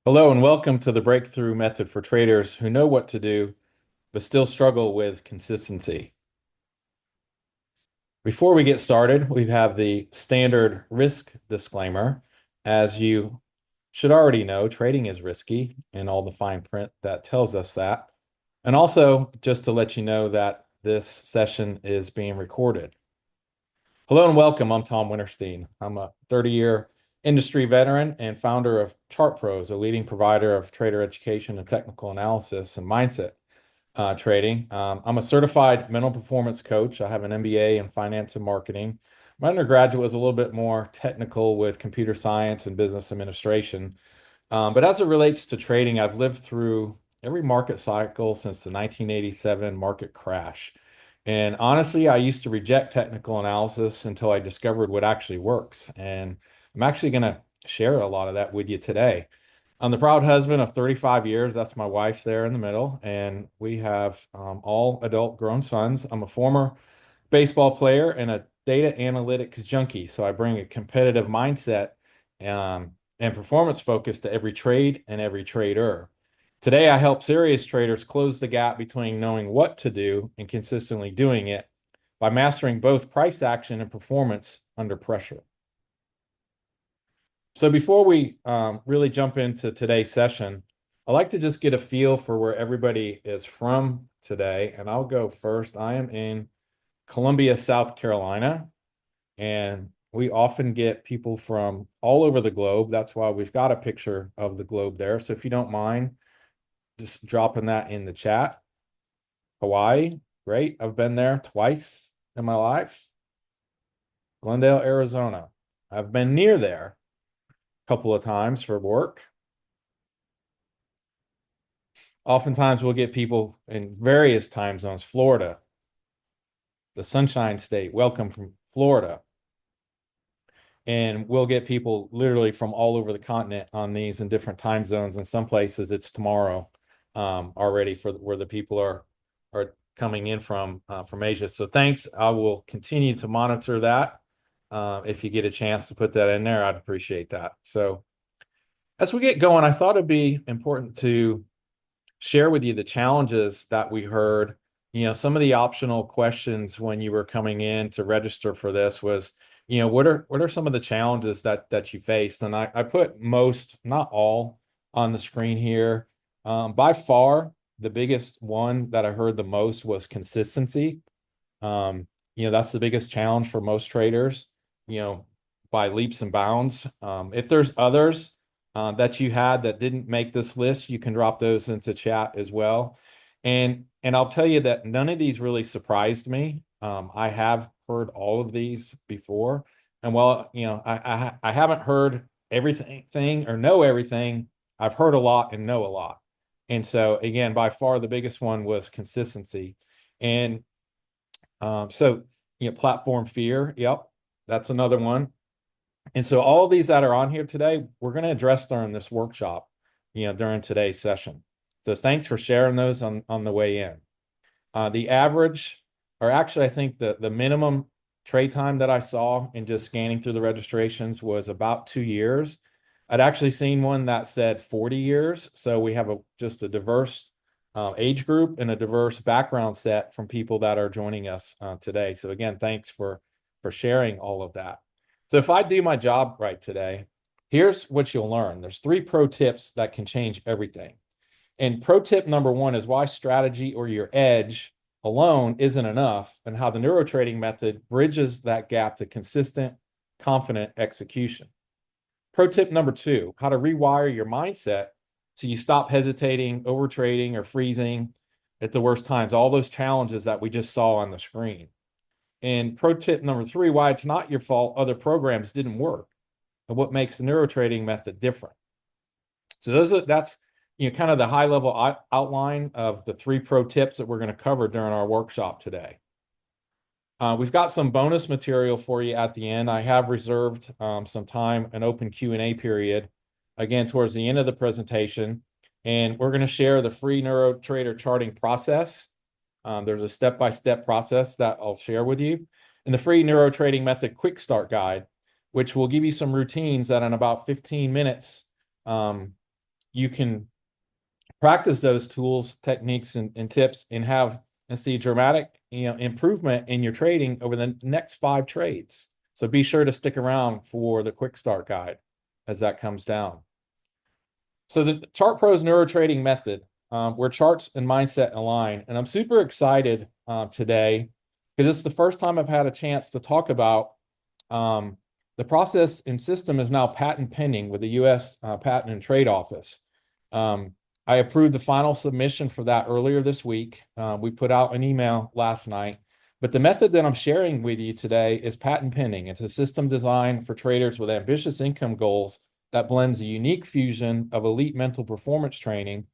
Hello and welcome to the breakthrough method for traders who know what to do but still struggle with consistency. Before we get started, we have the standard risk disclaimer. As you should already know, trading is risky and all the fine print that tells us that. And also, just to let you know that this session is being recorded. Hello and welcome. I'm Tom Winterstein. I'm a 30-year industry veteran and founder of ChartPros, a leading provider of trader education and technical analysis and mindset trading. I'm a certified mental performance coach. I have an MBA in finance and marketing. My undergraduate was a little bit more technical with computer science and business administration. But as it relates to trading, I've lived through every market cycle since the 1987 market crash. And honestly, I used to reject technical analysis until I discovered what actually works. And I'm actually going to share a lot of that with you today. I'm the proud husband of 35 years. That's my wife there in the middle. And we have all adult grown sons. I'm a former baseball player and a data analytics junkie. So I bring a competitive mindset and performance focus to every trade and every trader. Today, I help serious traders close the gap between knowing what to do and consistently doing it by mastering both price action and performance under pressure. So before we really jump into today's session, I like to just get a feel for where everybody is from today. And I'll go first. I am in Columbia, South Carolina, and we often get people from all over the globe. That's why we've got a picture of the globe there. So if you don't mind, just dropping that in the chat. Hawaii, great. I've been there twice in my life. Glendale, Arizona. I've been near there a couple of times for work. Oftentimes we'll get people in various time zones. Florida, the Sunshine State, welcome from Florida. And we'll get people literally from all over the continent on these in different time zones. In some places, it's tomorrow already for where the people are coming in from Asia. So thanks. I will continue to monitor that. If you get a chance to put that in there, I'd appreciate that. So as we get going, I thought it'd be important to share with you the challenges that we heard. Some of the optional questions when you were coming in to register for this was, what are some of the challenges that you faced? And I put most, not all, on the screen here. By far, the biggest one that I heard the most was consistency. That's the biggest challenge for most traders, you know, by leaps and bounds. If there's others that you had that didn't make this list, you can drop those into chat as well. And I'll tell you that none of these really surprised me. I have heard all of these before, and while I haven't heard everything or know everything, I've heard a lot and know a lot. And so again, by far the biggest one was consistency. And platform fear, yep, that's another one. And so all of these that are on here today, we're going to address during this workshop, during today's session. So thanks for sharing those on the way in. The average, or actually I think the minimum trade time that I saw in just scanning through the registrations was about 2 years. I'd actually seen one that said 40 years. So we have just a diverse age group and a diverse background set from people that are joining us today. So again, thanks for sharing all of that. So if I do my job right today, here's what you'll learn. There's 3 pro tips that can change everything. And pro tip number 1 is why strategy or your edge alone isn't enough, and how the NeuroTrading method bridges that gap to consistent, confident execution. Pro tip number 2, how to rewire your mindset so you stop hesitating, overtrading, or freezing at the worst times, all those challenges that we just saw on the screen. And pro tip number 3, why it's not your fault other programs didn't work, and what makes the NeuroTrading method different. So that's kind of the high level outline of the 3 pro tips that we're going to cover during our workshop today. We've got some bonus material for you at the end. I have reserved some time, an open Q&A period, again, towards the end of the presentation. And we're going to share the free NeuroTrader charting process. There's a step-by-step process that I'll share with you. And the free NeuroTrading Method Quick Start Guide, which will give you some routines that in about 15 minutes, you can practice those tools, techniques, and tips and see dramatic, improvement in your trading over the next 5 trades. So be sure to stick around for the quick start guide as that comes down. So the ChartPros NeuroTrading Method, where charts and mindset align. And I'm super excited today because it's the first time I've had a chance to talk about the process and system is now patent pending with the U.S. Patent and Trade Office. I approved the final submission for that earlier this week. We put out an email last night. But the method that I'm sharing with you today is patent pending. It's a system designed for traders with ambitious income goals that blends a unique fusion of elite mental performance training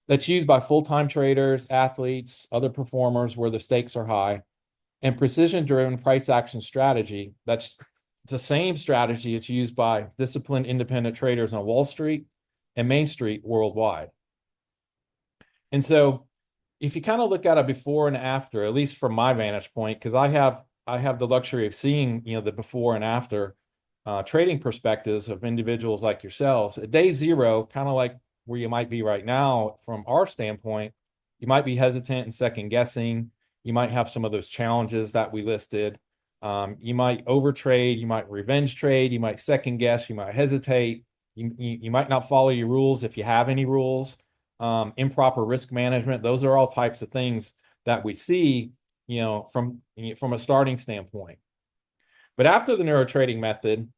that's used by full-time traders, athletes, other performers where the stakes are high, and precision-driven price action strategy that's the same strategy that's used by disciplined independent traders on Wall Street and Main Street worldwide. And so if you kind of look at a before and after, at least from my vantage point, because I have the luxury of seeing, the before and after trading perspectives of individuals like yourselves. At day 0, kind of like where you might be right now from our standpoint, you might be hesitant and second guessing. You might have some of those challenges that we listed. You might overtrade, you might revenge trade, you might second guess, you might hesitate. You might not follow your rules if you have any rules. Improper risk management. Those are all types of things that we see, from a starting standpoint. But after the NeuroTrading Method,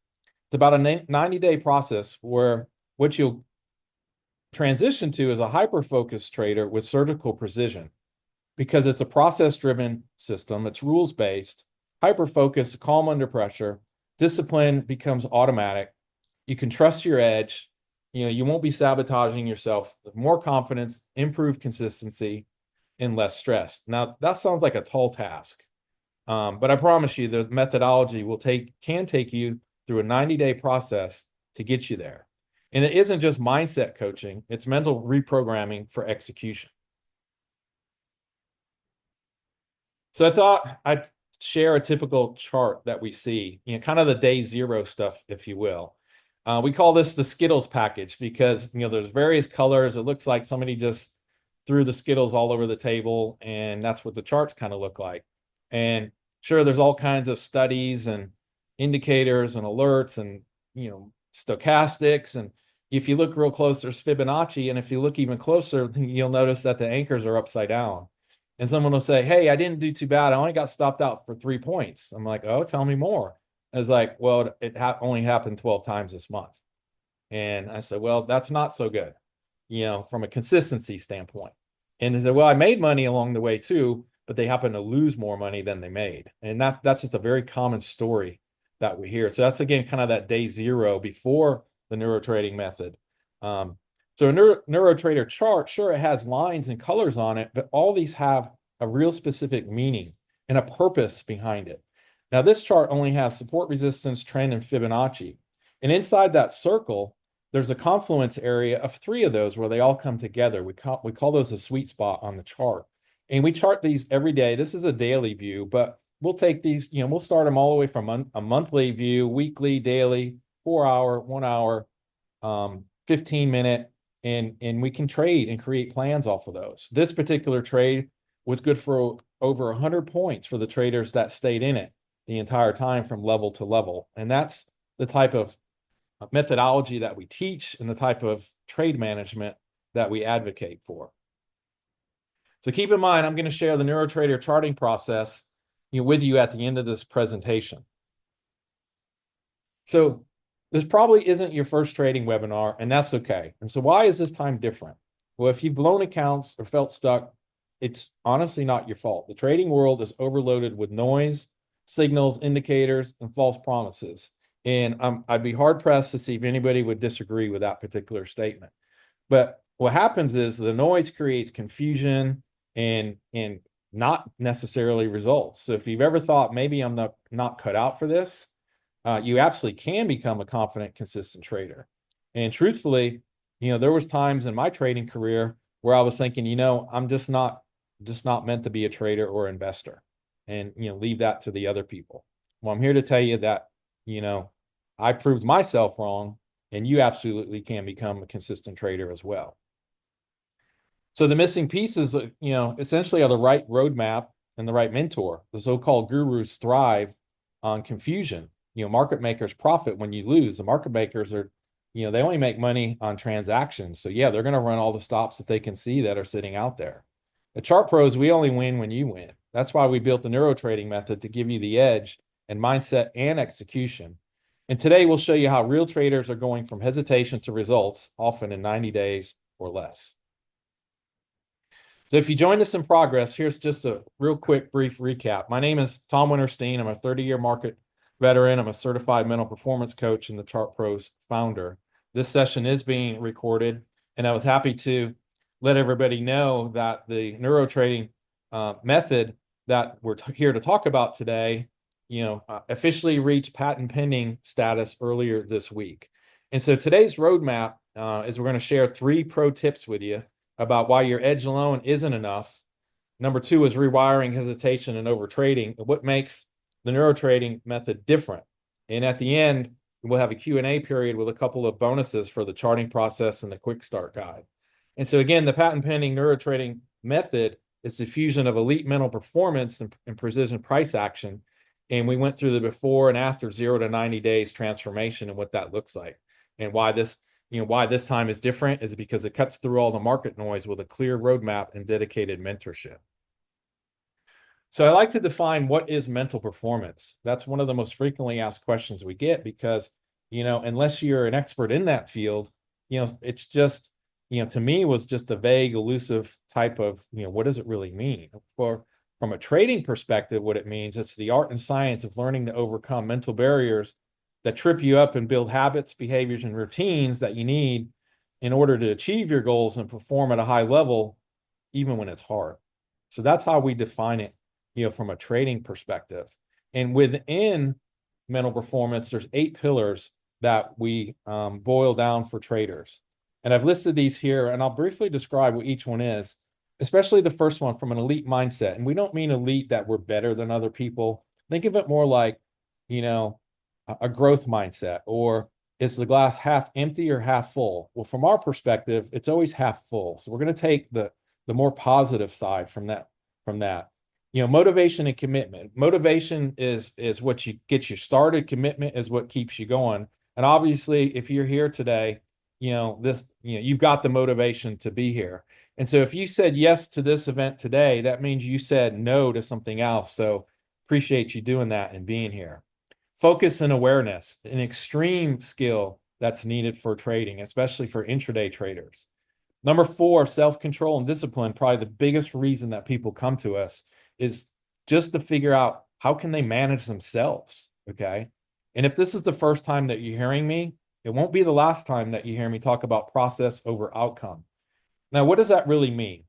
it's about a 90-day process where what you'll transition to is a hyper-focused trader with surgical precision, because it's a process-driven system. It's rules-based, hyper-focused, calm under pressure. Discipline becomes automatic. You can trust your edge. You won't be sabotaging yourself. More confidence, improved consistency, and less stress. Now, that sounds like a tall task, but I promise you the methodology can take you through a 90-day process to get you there. And it isn't just mindset coaching, it's mental reprogramming for execution. So I thought I'd share a typical chart that we see, kind of the day 0 stuff, if you will. We call this the Skittles package because, there's various colors. It looks like somebody just threw the Skittles all over the table, and that's what the charts kind of look like. And sure, there's all kinds of studies and indicators and alerts and, stochastics. And if you look real close, there's Fibonacci. And if you look even closer, you'll notice that the anchors are upside down. And someone will say, hey, I didn't do too bad. I only got stopped out for 3 points. I'm like, oh, tell me more. I was like, well, it only happened 12 times this month. And I said, well, that's not so good, from a consistency standpoint. And they said, well, I made money along the way too, but they happen to lose more money than they made. And that's just a very common story that we hear. So that's, again, kind of that day 0 before the NeuroTrading Method. So a NeuroTrader chart, sure, it has lines and colors on it, but all these have a real specific meaning and a purpose behind it. Now, this chart only has support, resistance, trend, and Fibonacci. And inside that circle, there's a confluence area of 3 of those where they all come together. We call those a sweet spot on the chart. And we chart these every day. This is a daily view, but we'll take these, we'll start them all the way from a monthly view, weekly, daily, 4-hour, 1 hour, 15-minute, and we can trade and create plans off of those. This particular trade was good for over 100 points for the traders that stayed in it the entire time from level to level. And that's the type of methodology that we teach and the type of trade management that we advocate for. So keep in mind, I'm going to share the NeuroTrader charting process with you at the end of this presentation. So this probably isn't your first trading webinar, and that's okay. And so why is this time different? Well, if you've blown accounts or felt stuck, it's honestly not your fault. The trading world is overloaded with noise, signals, indicators, and false promises. And I'd be hard-pressed to see if anybody would disagree with that particular statement. But what happens is the noise creates confusion and not necessarily results. So if you've ever thought, maybe I'm not cut out for this, you absolutely can become a confident, consistent trader. And truthfully, there was times in my trading career where I was thinking, I'm just not meant to be a trader or investor, and leave that to the other people. Well, I'm here to tell you that I proved myself wrong, and you absolutely can become a consistent trader as well. So the missing pieces, essentially are the right roadmap and the right mentor. The so-called gurus thrive on confusion. Market makers profit when you lose. The market makers are, they only make money on transactions. So yeah, they're going to run all the stops that they can see that are sitting out there. At ChartPros, we only win when you win. That's why we built the NeuroTrading method to give you the edge and mindset and execution. And today we'll show you how real traders are going from hesitation to results, often in 90 days or less. So if you joined us in progress, here's just a real quick, brief recap. My name is Tom Winterstein. I'm a 30-year market veteran. I'm a certified mental performance coach and the ChartPros founder. This session is being recorded, and I was happy to let everybody know that the NeuroTrading method that we're here to talk about today, officially reached patent pending status earlier this week. And so today's roadmap is we're going to share 3 pro tips with you about why your edge alone isn't enough. Number 2 is rewiring hesitation and overtrading, what makes the NeuroTrading method different. And at the end, we'll have a Q&A period with a couple of bonuses for the charting process and the quick start guide. And so again, the patent pending NeuroTrading method is the fusion of elite mental performance and precision price action. And we went through the before and after 0 to 90 days transformation and what that looks like. And why this time is different is because it cuts through all the market noise with a clear roadmap and dedicated mentorship. So I like to define what is mental performance. That's one of the most frequently asked questions we get because, unless you're an expert in that field, it's just, to me was just a vague, elusive type of, what does it really mean? From a trading perspective, what it means, it's the art and science of learning to overcome mental barriers that trip you up and build habits, behaviors, and routines that you need in order to achieve your goals and perform at a high level, even when it's hard. So that's how we define it, from a trading perspective. And within mental performance, there's 8 pillars that we boil down for traders. And I've listed these here, and I'll briefly describe what each one is, especially the first one, from an elite mindset. And we don't mean elite that we're better than other people. Think of it more like, a growth mindset, or is the glass half empty or half full? Well, from our perspective, it's always half full. So we're going to take the more positive side from that. Motivation and commitment. Motivation is what gets you started. Commitment is what keeps you going. And obviously, if you're here today, you've got the motivation to be here. And so if you said yes to this event today, that means you said no to something else. So appreciate you doing that and being here. Focus and awareness, an extreme skill that's needed for trading, especially for intraday traders. Number 4, self-control and discipline. Probably the biggest reason that people come to us is just to figure out how can they manage themselves, okay? And if this is the first time that you're hearing me, it won't be the last time that you hear me talk about process over outcome. Now, what does that really mean?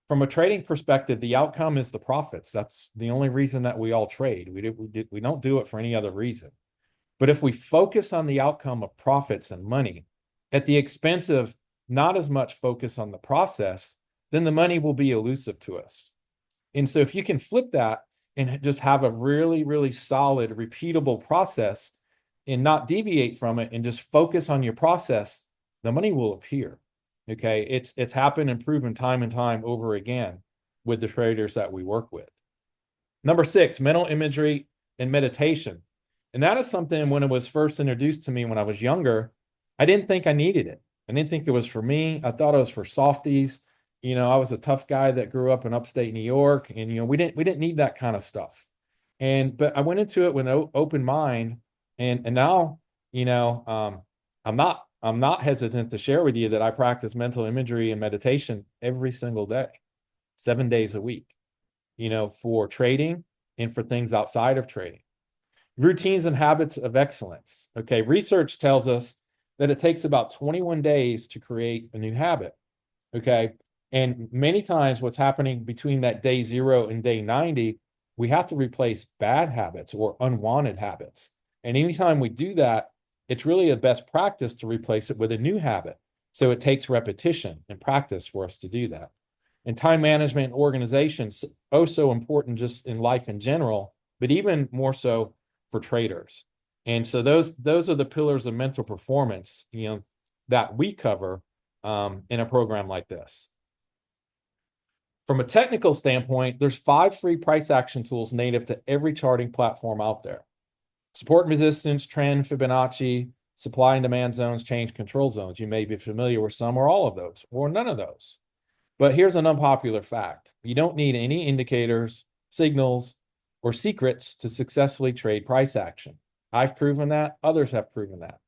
From a trading perspective, the outcome is the profits. That's the only reason that we all trade. We don't do it for any other reason. But if we focus on the outcome of profits and money at the expense of not as much focus on the process, then the money will be elusive to us. And so if you can flip that and just have a really, really solid, repeatable process and not deviate from it and just focus on your process, the money will appear. Okay, it's happened and proven time and time over again with the traders that we work with. Number 6, mental imagery and meditation. And that is something when it was first introduced to me when I was younger, I didn't think I needed it. I didn't think it was for me. I thought it was for softies. I was a tough guy that grew up in upstate New York, and we didn't need that kind of stuff. But I went into it with an open mind, and now, I'm not hesitant to share with you that I practice mental imagery and meditation every single day, 7 days a week, for trading and for things outside of trading. Routines and habits of excellence. Okay, research tells us that it takes about 21 days to create a new habit. Okay, and many times what's happening between that day 0 and day 90, we have to replace bad habits or unwanted habits. And anytime we do that, it's really a best practice to replace it with a new habit. So it takes repetition and practice for us to do that. And time management and organization, so important just in life in general, but even more so for traders. And so those are the pillars of mental performance, that we cover in a program like this. From a technical standpoint, there's 5 free price action tools native to every charting platform out there. Support and resistance, trend, Fibonacci, supply and demand zones, change control zones. You may be familiar with some or all of those, or none of those. But here's an unpopular fact. You don't need any indicators, signals, or secrets to successfully trade price action. I've proven that. Others have proven that.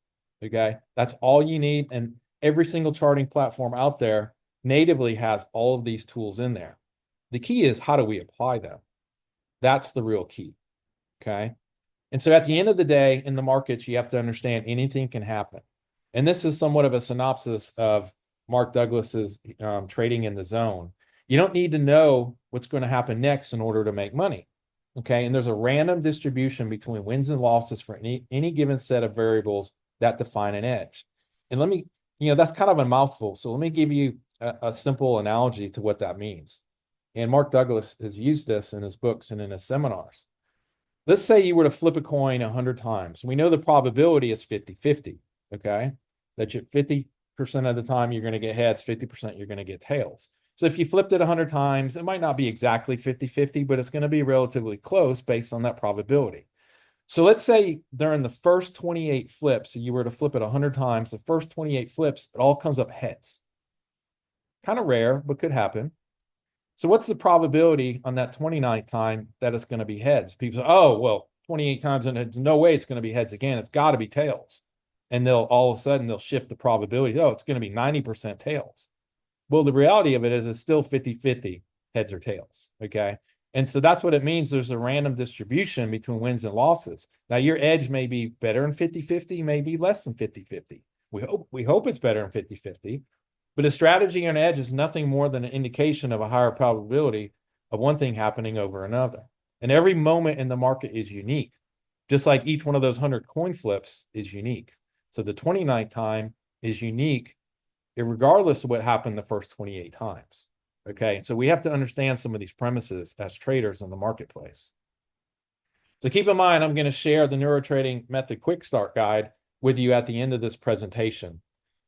Okay? That's all you need. And every single charting platform out there natively has all of these tools in there. The key is, how do we apply them? That's the real key. Okay? And so at the end of the day, in the markets, you have to understand anything can happen. And this is somewhat of a synopsis of Mark Douglas's Trading in the Zone. You don't need to know what's going to happen next in order to make money. Okay. And there's a random distribution between wins and losses for any given set of variables that define an edge. And let me, that's kind of a mouthful. So let me give you a simple analogy to what that means. And Mark Douglas has used this in his books and in his seminars. Let's say you were to flip a coin 100 times. We know the probability is 50-50, okay? That you 50% of the time you're going to get heads, 50% you're going to get tails. So if you flipped it 100 times, it might not be exactly 50-50, but it's going to be relatively close based on that probability. So let's say during the first 28 flips, you were to flip it 100 times, the first 28 flips, it all comes up heads. Kind of rare, but could happen. So what's the probability on that 29th time that it's going to be heads? People say, oh, well, 28 times, and there's no way it's going to be heads again. It's got to be tails. And they'll all of a sudden, they'll shift the probability. Oh, it's going to be 90% tails. Well, the reality of it is it's still 50-50 heads or tails, okay? And so that's what it means. There's a random distribution between wins and losses. Now, your edge may be better than 50-50, maybe less than 50-50. We hope it's better than 50-50. But a strategy on edge is nothing more than an indication of a higher probability of one thing happening over another. And every moment in the market is unique, just like each one of those 100 coin flips is unique. So the 29th time is unique, regardless of what happened the first 28 times. Okay, so we have to understand some of these premises as traders in the marketplace. So keep in mind, I'm going to share the NeuroTrading Method Quick Start Guide with you at the end of this presentation.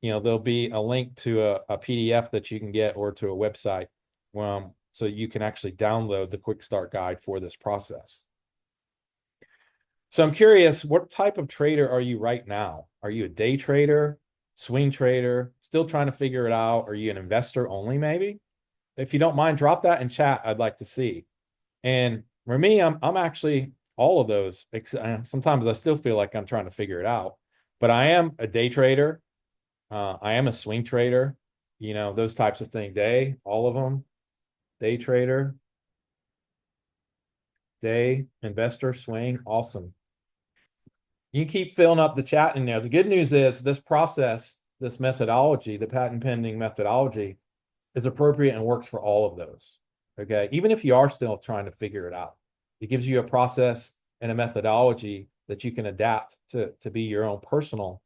There'll be a link to a PDF that you can get, or to a website, so you can actually download the quick start guide for this process. So I'm curious, what type of trader are you right now? Are you a day trader, swing trader, still trying to figure it out? Are you an investor only, maybe? If you don't mind, drop that in chat. I'd like to see. And for me, I'm actually all of those. Sometimes I still feel like I'm trying to figure it out, but I am a day trader. I am a swing trader, those types of things. All of them. Day trader, day, investor, swing, awesome. You can keep filling up the chat in there. The good news is this process, this methodology, the patent pending methodology, is appropriate and works for all of those. Okay, even if you are still trying to figure it out, it gives you a process and a methodology that you can adapt to be your own personal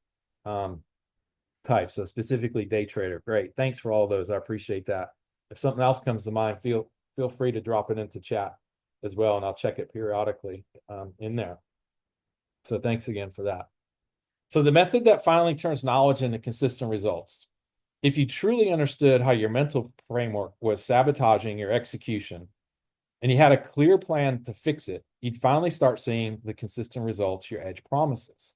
type. So specifically day trader. Great. Thanks for all of those. I appreciate that. If something else comes to mind, feel free to drop it into chat as well, and I'll check it periodically in there. So thanks again for that. So the method that finally turns knowledge into consistent results. If you truly understood how your mental framework was sabotaging your execution, and you had a clear plan to fix it, you'd finally start seeing the consistent results your edge promises.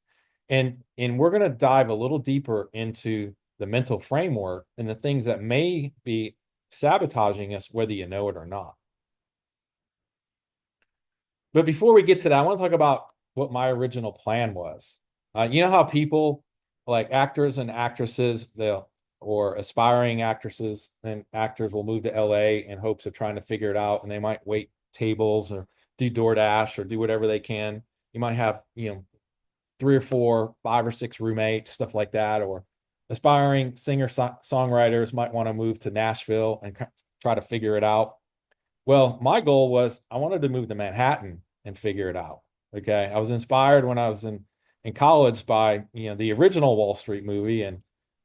And we're going to dive a little deeper into the mental framework and the things that may be sabotaging us, whether you know it or not. But before we get to that, I want to talk about what my original plan was. You know how people like actors and actresses, or aspiring actresses and actors will move to LA in hopes of trying to figure it out, and they might wait tables or do DoorDash or do whatever they can. You might have, 3 or 4, 5 or 6 roommates, stuff like that. Or aspiring singer-songwriters might want to move to Nashville and try to figure it out. Well, my goal was I wanted to move to Manhattan and figure it out. Okay. I was inspired when I was in college by, the original Wall Street movie and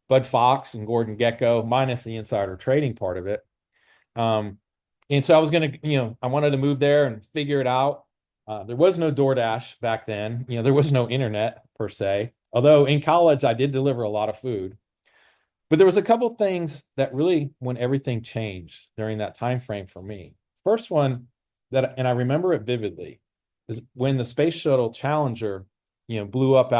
Bud Fox and Gordon Gekko, minus the insider trading part of it. And so I was going to, I wanted to move there and figure it out. There was no DoorDash back then. There was no internet per se. Although in college, I did deliver a lot of food. But there was a couple things that really, when everything changed during that time frame for me. First one and I remember it vividly, is when the Space Shuttle Challenger, blew up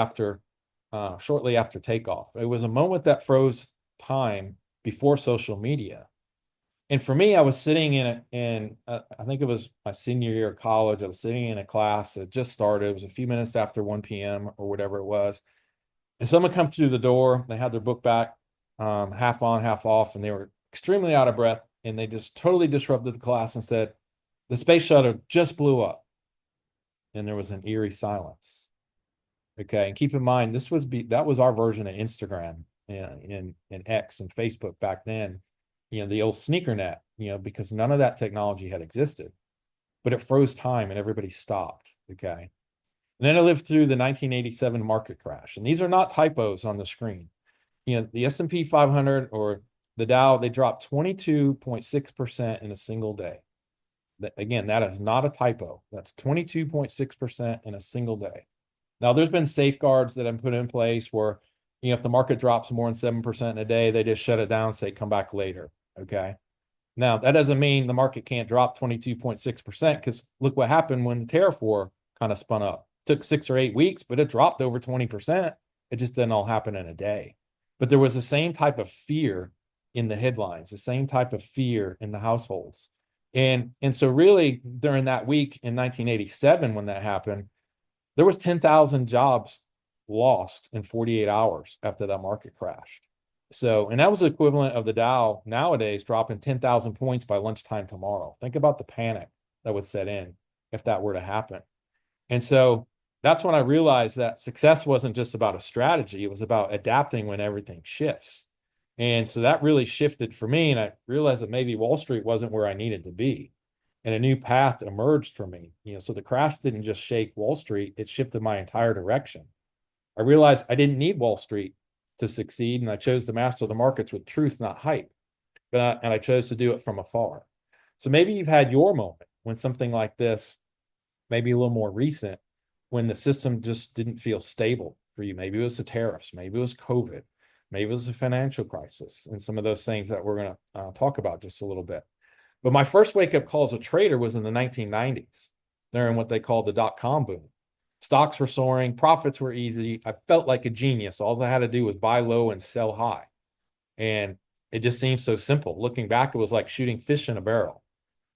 shortly after takeoff. It was a moment that froze time before social media. And for me, I was sitting I think it was my senior year of college. I was sitting in a class that just started. It was a few minutes after 1 p.m. or whatever it was. And someone comes through the door. They had their book back, half on, half off, and they were extremely out of breath. And they just totally disrupted the class and said, "The space shuttle just blew up." And there was an eerie silence. Okay, and keep in mind, that was our version of Instagram and X and Facebook back then. The old sneaker net. Because none of that technology had existed, but it froze time and everybody stopped. Okay. And then I lived through the 1987 market crash. And these are not typos on the screen. The S&P 500 or the Dow, they dropped 22.6% in a single day. Again, that is not a typo. That's 22.6% in a single day. Now, there's been safeguards that have been put in place where, if the market drops more than 7% in a day, they just shut it down, say, come back later. Okay. Now, that doesn't mean the market can't drop 22.6%, because look what happened when the tariff war kind of spun up. It took 6 or 8 weeks, but it dropped over 20%. It just didn't all happen in a day. But there was the same type of fear in the headlines, the same type of fear in the households. And so really during that week in 1987, when that happened, there was 10,000 jobs lost in 48 hours after that market crashed. So, and that was the equivalent of the Dow nowadays dropping 10,000 points by lunchtime tomorrow. Think about the panic that would set in if that were to happen. And so that's when I realized that success wasn't just about a strategy. It was about adapting when everything shifts. And so that really shifted for me. And I realized that maybe Wall Street wasn't where I needed to be. And a new path emerged for me. So the crash didn't just shake Wall Street, it shifted my entire direction. I realized I didn't need Wall Street to succeed, and I chose to master the markets with truth, not hype. And I chose to do it from afar. So maybe you've had your moment when something like this, maybe a little more recent, when the system just didn't feel stable for you. Maybe it was the tariffs, maybe it was COVID, maybe it was a financial crisis, and some of those things that we're going to talk about just a little bit. But my first wake-up call as a trader was in the 1990s, during what they called the dot-com boom. Stocks were soaring, profits were easy. I felt like a genius. All I had to do was buy low and sell high. And it just seemed so simple. Looking back, it was like shooting fish in a barrel.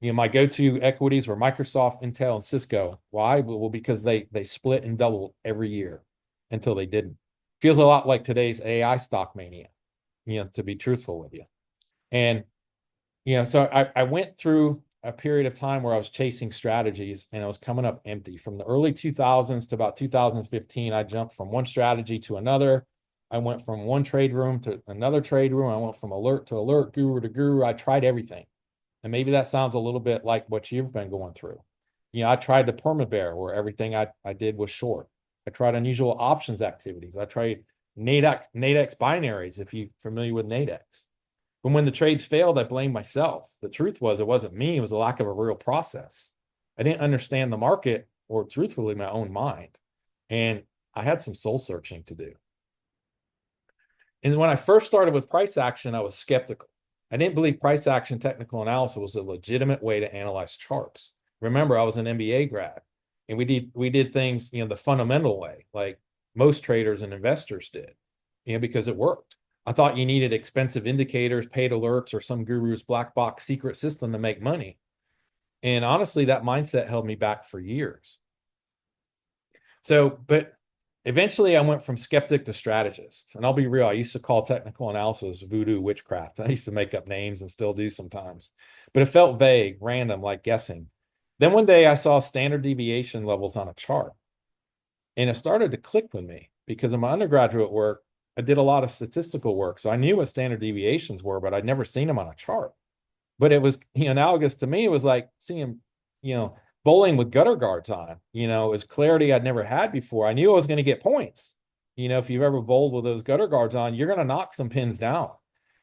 My go-to equities were Microsoft, Intel, and Cisco. Why? Well, because they split and doubled every year until they didn't. Feels a lot like today's AI stock mania, to be truthful with you. And, so I went through a period of time where I was chasing strategies and I was coming up empty. From the early 2000s to about 2015, I jumped from one strategy to another. I went from one trade room to another trade room. I went from alert to alert, guru to guru. I tried everything. And maybe that sounds a little bit like what you've been going through. I tried the perma bear, where everything I did was short. I tried unusual options activities. I tried Nadex binaries, if you're familiar with Nadex. But when the trades failed, I blamed myself. The truth was, it wasn't me. It was a lack of a real process. I didn't understand the market, or truthfully, my own mind. And I had some soul searching to do. And when I first started with price action, I was skeptical. I didn't believe price action technical analysis was a legitimate way to analyze charts. Remember, I was an MBA grad, and we did things, the fundamental way, like most traders and investors did, because it worked. I thought you needed expensive indicators, paid alerts, or some guru's black box secret system to make money. And honestly, that mindset held me back for years. But eventually I went from skeptic to strategist. And I'll be real, I used to call technical analysis voodoo witchcraft. I used to make up names and still do sometimes. But it felt vague, random, like guessing. Then one day I saw standard deviation levels on a chart. And it started to click with me, because in my undergraduate work, I did a lot of statistical work. So I knew what standard deviations were, but I'd never seen them on a chart. But it was analogous to me. It was like seeing, bowling with gutter guards on. It was clarity I'd never had before. I knew I was going to get points. If you've ever bowled with those gutter guards on, you're going to knock some pins down.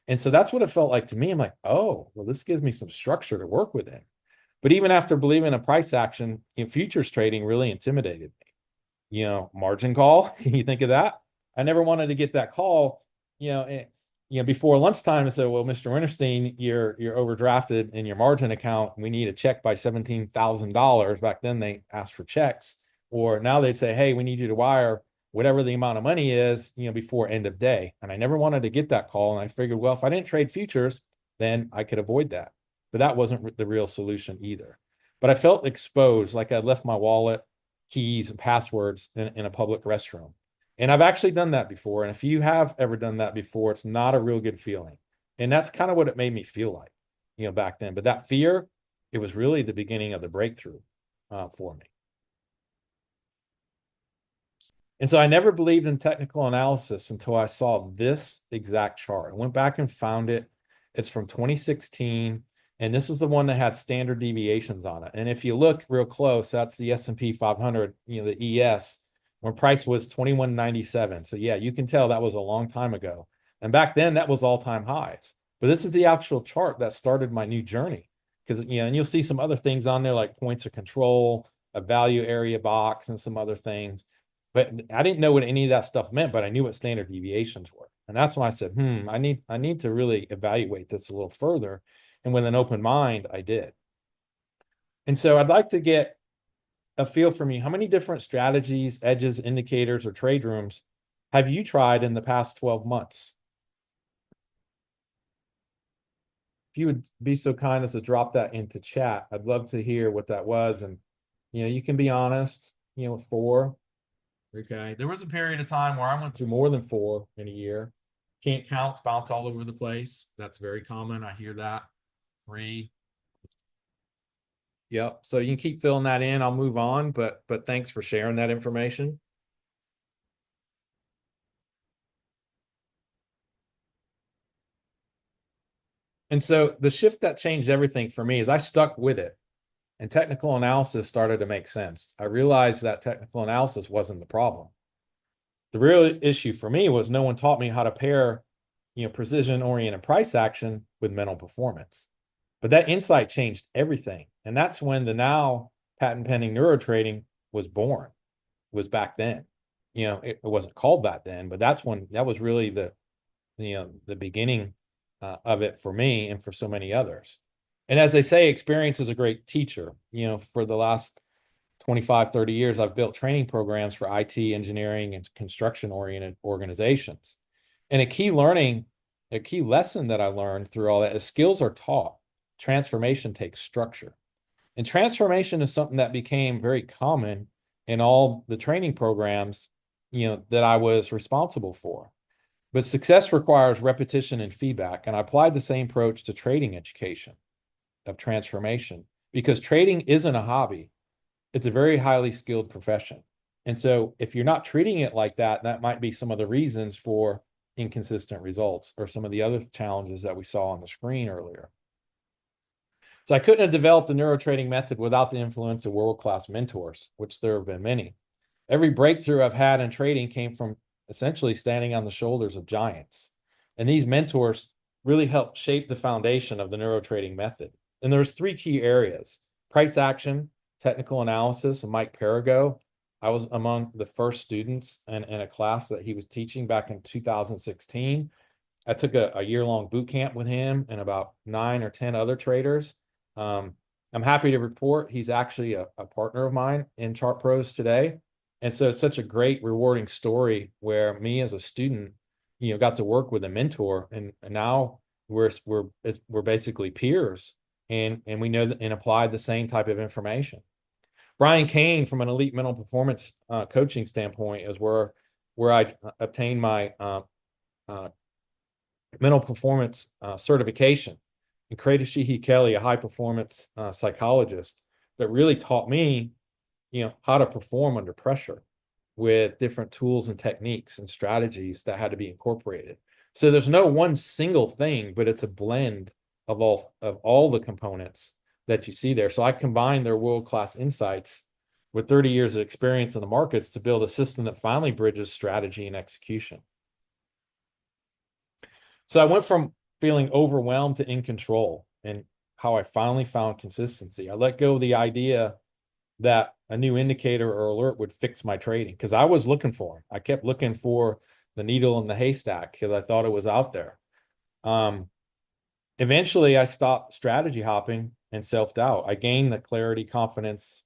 And so that's what it felt like to me. I'm like, oh, well, this gives me some structure to work within. But even after believing a price action in futures trading really intimidated me. Margin call. Can you think of that? I never wanted to get that call, before lunchtime and say, well, Mr. Winterstein, you're overdrafted in your margin account. We need a check by $17,000. Back then they asked for checks. Or now they'd say, hey, we need you to wire whatever the amount of money is, before end of day. And I never wanted to get that call. And I figured, well, if I didn't trade futures, then I could avoid that. But that wasn't the real solution either. But I felt exposed, like I left my wallet, keys, and passwords in a public restroom. And I've actually done that before. And if you have ever done that before, it's not a real good feeling. And that's kind of what it made me feel like, back then. But that fear, it was really the beginning of the breakthrough for me. And so I never believed in technical analysis until I saw this exact chart. I went back and found it. It's from 2016, and this is the one that had standard deviations on it. And if you look real close, that's the S&P 500, the ES, when price was 21.97. So yeah, you can tell that was a long time ago. And back then, that was all-time highs. But this is the actual chart that started my new journey. Because, and you'll see some other things on there like points of control, a value area box, and some other things. But I didn't know what any of that stuff meant, but I knew what standard deviations were. And that's when I said, I need to really evaluate this a little further. And with an open mind, I did. And so I'd like to get a feel from you. How many different strategies, edges, indicators, or trade rooms have you tried in the past 12 months? If you would be so kind as to drop that into chat, I'd love to hear what that was. And, you can be honest, 4. Okay. There was a period of time where I went through more than 4 in a year. Can't count, bounce all over the place. That's very common. I hear that. 3. Yep. So you can keep filling that in. I'll move on, but thanks for sharing that information. And so the shift that changed everything for me is I stuck with it, and technical analysis started to make sense. I realized that technical analysis wasn't the problem. The real issue for me was no one taught me how to pair, precision-oriented price action with mental performance. But that insight changed everything. And that's when the now patent pending neurotrading was born, was back then. It wasn't called that then, but that was really the beginning of it for me and for so many others. And as they say, experience is a great teacher. For the last 25, 30 years, I've built training programs for IT, engineering, and construction-oriented organizations. And a key lesson that I learned through all that is skills are taught. Transformation takes structure. And transformation is something that became very common in all the training programs, that I was responsible for. But success requires repetition and feedback. And I applied the same approach to trading education of transformation, because trading isn't a hobby. It's a very highly skilled profession. And so if you're not treating it like that, that might be some of the reasons for inconsistent results or some of the other challenges that we saw on the screen earlier. So I couldn't have developed the NeuroTrading method without the influence of world-class mentors, which there have been many. Every breakthrough I've had in trading came from essentially standing on the shoulders of giants. And these mentors really helped shape the foundation of the NeuroTrading method. And there's 3 key areas: price action, technical analysis, and Mike Perigo. I was among the first students in a class that he was teaching back in 2016. I took a year-long boot camp with him and about 9 or 10 other traders. I'm happy to report he's actually a partner of mine in ChartPros today. And so it's such a great, rewarding story where me as a student, got to work with a mentor, and now we're basically peers, and we know and apply the same type of information. Brian Kane, from an elite mental performance coaching standpoint, is where I obtained my mental performance certification. And Kratishihi Kelly, a high performance psychologist, that really taught me, how to perform under pressure with different tools and techniques and strategies that had to be incorporated. So there's no one single thing, but it's a blend of all the components that you see there. So I combined their world-class insights with 30 years of experience in the markets to build a system that finally bridges strategy and execution. So I went from feeling overwhelmed to in control. And how I finally found consistency. I let go of the idea that a new indicator or alert would fix my trading, because I was looking for them. I kept looking for the needle in the haystack because I thought it was out there. Eventually, I stopped strategy hopping and self-doubt. I gained the clarity, confidence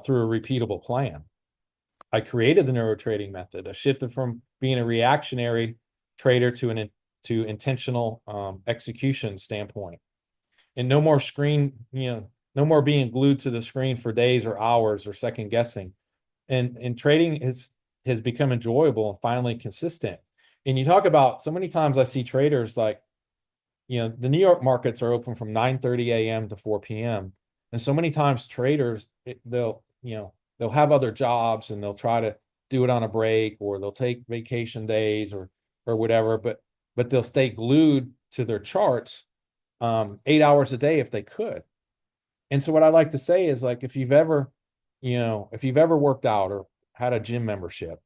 through a repeatable plan. I created the NeuroTrading method. I shifted from being a reactionary trader to intentional execution standpoint. And no more no more being glued to the screen for days or hours or second guessing. And trading has become enjoyable and finally consistent. And you talk about, so many times I see traders like, the New York markets are open from 9:30 a.m. to 4 p.m. And so many times traders, they'll have other jobs and they'll try to do it on a break, or they'll take vacation days or whatever, but they'll stay glued to their charts 8 hours a day if they could. And so what I like to say is, like, if you've ever worked out or had a gym membership,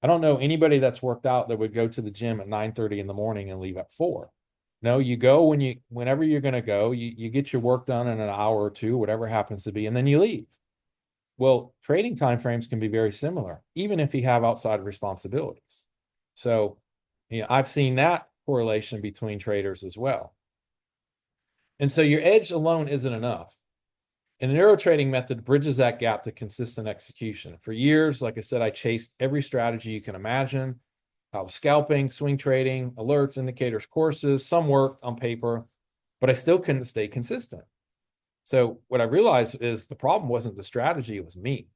I don't know anybody that's worked out that would go to the gym at 9:30 in the morning and leave at 4. No, you go whenever you're going to go, you get your work done in an hour or two, whatever happens to be, and then you leave. Well, trading timeframes can be very similar, even if you have outside responsibilities. So, I've seen that correlation between traders as well. And so your edge alone isn't enough. And the NeuroTrading method bridges that gap to consistent execution. For years, like I said, I chased every strategy you can imagine. I was scalping, swing trading, alerts, indicators, courses. Some worked on paper, but I still couldn't stay consistent. So what I realized is the problem wasn't the strategy, it was me.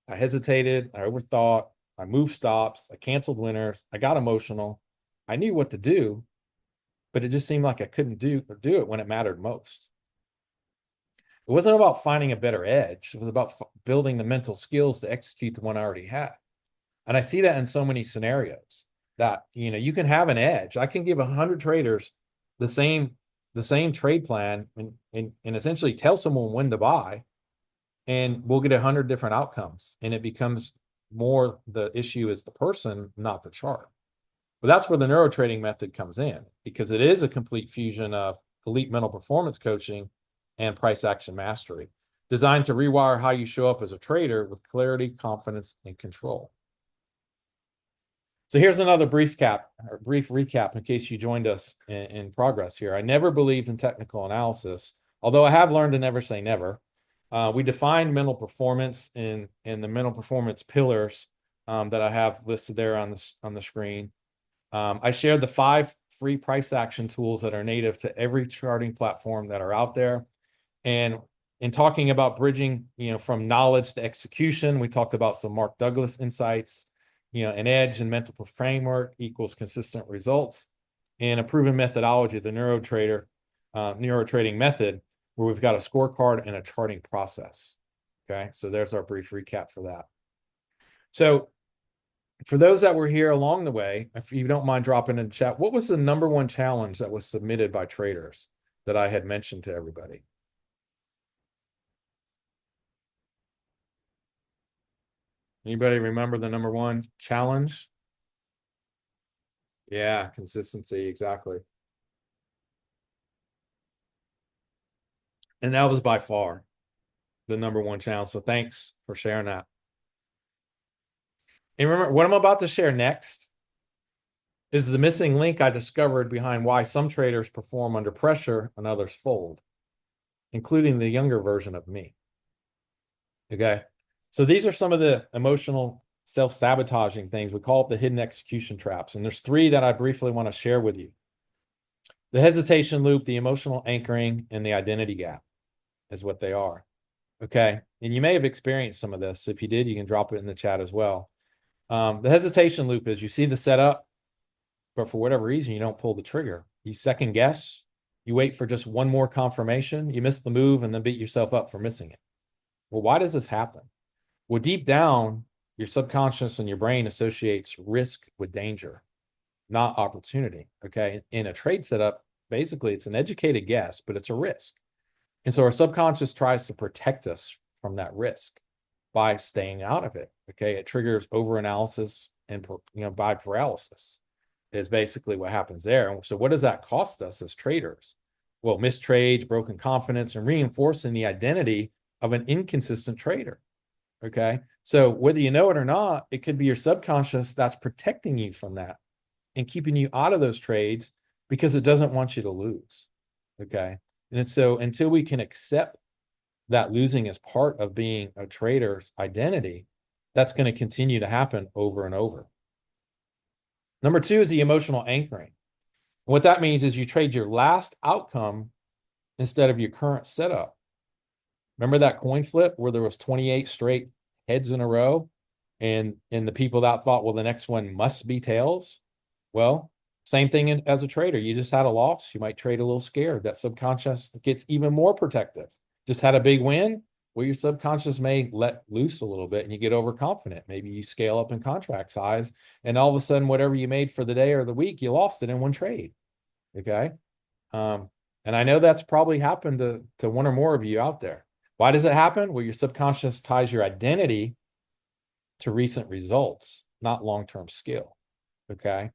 I hesitated, I overthought, I moved stops, I canceled winners, I got emotional. I knew what to do, but it just seemed like I couldn't do it when it mattered most. It wasn't about finding a better edge. It was about building the mental skills to execute the one I already had. And I see that in so many scenarios that, you can have an edge. I can give 100 traders the same trade plan and essentially tell someone when to buy, and we'll get 100 different outcomes. And it becomes more the issue is the person, not the chart. But that's where the NeuroTrading method comes in, because it is a complete fusion of elite mental performance coaching and price action mastery, designed to rewire how you show up as a trader with clarity, confidence, and control. So here's another brief recap in case you joined us in progress here. I never believed in technical analysis, although I have learned to never say never. We defined mental performance in the mental performance pillars that I have listed there on the screen. I shared the 5 free price action tools that are native to every charting platform that are out there. And in talking about bridging, from knowledge to execution, we talked about some Mark Douglas insights. An edge and mental framework equals consistent results, and a proven methodology, the NeuroTrading method, where we've got a scorecard and a charting process. Okay, so there's our brief recap for that. So for those that were here along the way, if you don't mind dropping in the chat, what was the #1 challenge that was submitted by traders that I had mentioned to everybody? Anybody remember the #1 challenge? Yeah, consistency, exactly. And that was by far the #1 challenge. So thanks for sharing that. And remember, what I'm about to share next is the missing link I discovered behind why some traders perform under pressure and others fold, including the younger version of me. Okay. So these are some of the emotional self-sabotaging things. We call it the hidden execution traps. And there's 3 that I briefly want to share with you. The hesitation loop, the emotional anchoring, and the identity gap is what they are. Okay. And you may have experienced some of this. If you did, you can drop it in the chat as well. The hesitation loop is you see the setup, but for whatever reason, you don't pull the trigger. You second guess, you wait for just one more confirmation, you miss the move, and then beat yourself up for missing it. Well, why does this happen? Well, deep down, your subconscious and your brain associates risk with danger, not opportunity. Okay. In a trade setup, basically, it's an educated guess, but it's a risk. And so our subconscious tries to protect us from that risk by staying out of it. Okay. It triggers overanalysis and, by paralysis is basically what happens there. And so what does that cost us as traders? well, missed trades, broken confidence, and reinforcing the identity of an inconsistent trader. Okay. So whether you know it or not, it could be your subconscious that's protecting you from that and keeping you out of those trades because it doesn't want you to lose. Okay. And so until we can accept that losing is part of being a trader's identity, that's going to continue to happen over and over. Number two is the emotional anchoring. What that means is you trade your last outcome instead of your current setup. Remember that coin flip where there was 28 straight heads in a row, and the people that thought, well, the next one must be tails? Well, same thing as a trader. You just had a loss. You might trade a little scared. That subconscious gets even more protective. Just had a big win. Well, your subconscious may let loose a little bit and you get overconfident. Maybe you scale up in contract size, and all of a sudden, whatever you made for the day or the week, you lost it in one trade. Okay. And I know that's probably happened to one or more of you out there. Why does it happen? Well, your subconscious ties your identity to recent results, not long-term skill. Okay.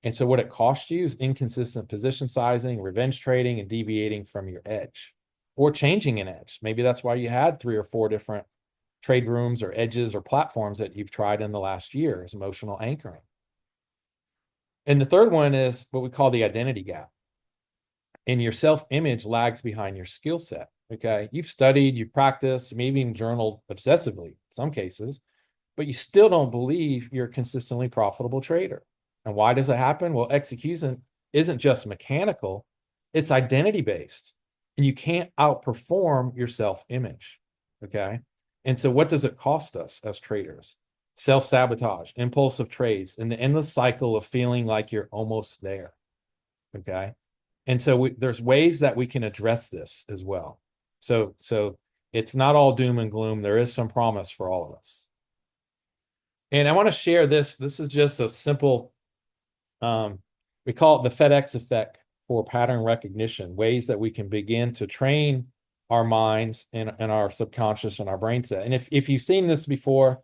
And so what it costs you is inconsistent position sizing, revenge trading, and deviating from your edge or changing an edge. Maybe that's why you had 3 or 4 different trade rooms or edges or platforms that you've tried in the last year, is emotional anchoring. And the third one is what we call the identity gap. And your self-image lags behind your skill set. Okay. You've studied, you've practiced, maybe even journaled obsessively in some cases, but you still don't believe you're a consistently profitable trader. And why does it happen? Well, execution isn't just mechanical, it's identity based. And you can't outperform your self-image. Okay. And so what does it cost us as traders? Self-sabotage, impulsive trades, and the endless cycle of feeling like you're almost there. Okay. And so there's ways that we can address this as well. So it's not all doom and gloom. There is some promise for all of us. And I want to share this. This is just a simple, we call it the FedEx effect for pattern recognition, ways that we can begin to train our minds and our subconscious and our brain set. And if you've seen this before,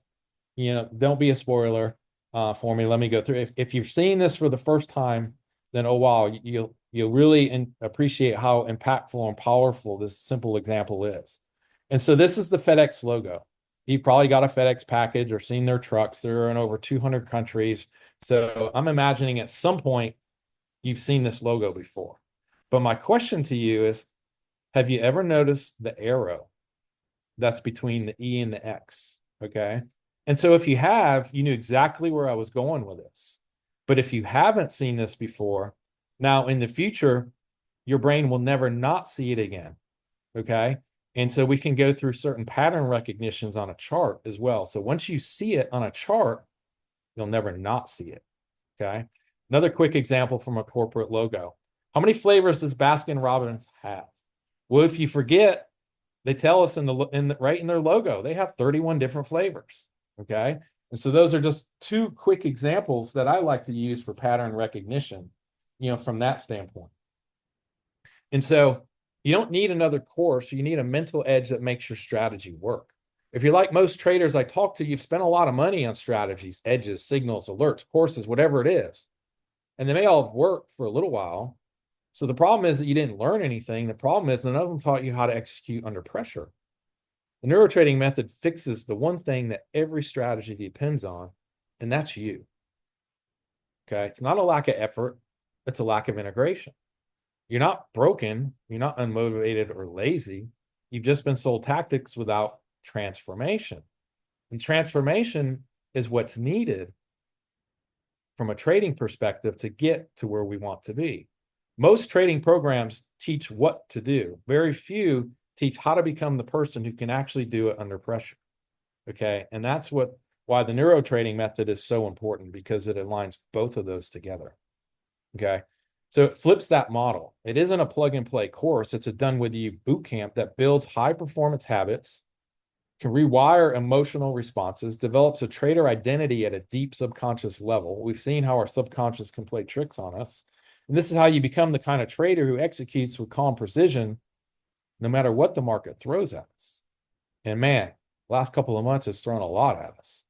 don't be a spoiler for me. Let me go through. If you've seen this for the first time, then, oh, wow, you'll really appreciate how impactful and powerful this simple example is. And so this is the FedEx logo. You've probably got a FedEx package or seen their trucks. They're in over 200 countries. So I'm imagining at some point you've seen this logo before. But my question to you is, have you ever noticed the arrow that's between the E and the X? Okay. And so if you have, you knew exactly where I was going with this. But if you haven't seen this before, now in the future, your brain will never not see it again. Okay. And so we can go through certain pattern recognitions on a chart as well. So once you see it on a chart, you'll never not see it. Okay. Another quick example from a corporate logo. How many flavors does Baskin Robbins have? Well, if you forget, they tell us right in their logo, they have 31 different flavors. Okay. And so those are just 2 quick examples that I like to use for pattern recognition, from that standpoint. And so you don't need another course. You need a mental edge that makes your strategy work. If you're like most traders I talk to, you've spent a lot of money on strategies, edges, signals, alerts, courses, whatever it is. And they may all have worked for a little while. So the problem is that you didn't learn anything. The problem is none of them taught you how to execute under pressure. The NeuroTrading method fixes the one thing that every strategy depends on, and that's you. Okay. It's not a lack of effort. It's a lack of integration. You're not broken. You're not unmotivated or lazy. You've just been sold tactics without transformation. And transformation is what's needed from a trading perspective to get to where we want to be. Most trading programs teach what to do. Very few teach how to become the person who can actually do it under pressure. Okay. And that's why the NeuroTrading method is so important, because it aligns both of those together. Okay. So it flips that model. It isn't a plug and play course. It's a done with you boot camp that builds high performance habits, can rewire emotional responses, develops a trader identity at a deep subconscious level. We've seen how our subconscious can play tricks on us. And this is how you become the kind of trader who executes with calm precision, no matter what the market throws at us. And man, last couple of months has thrown a lot at us.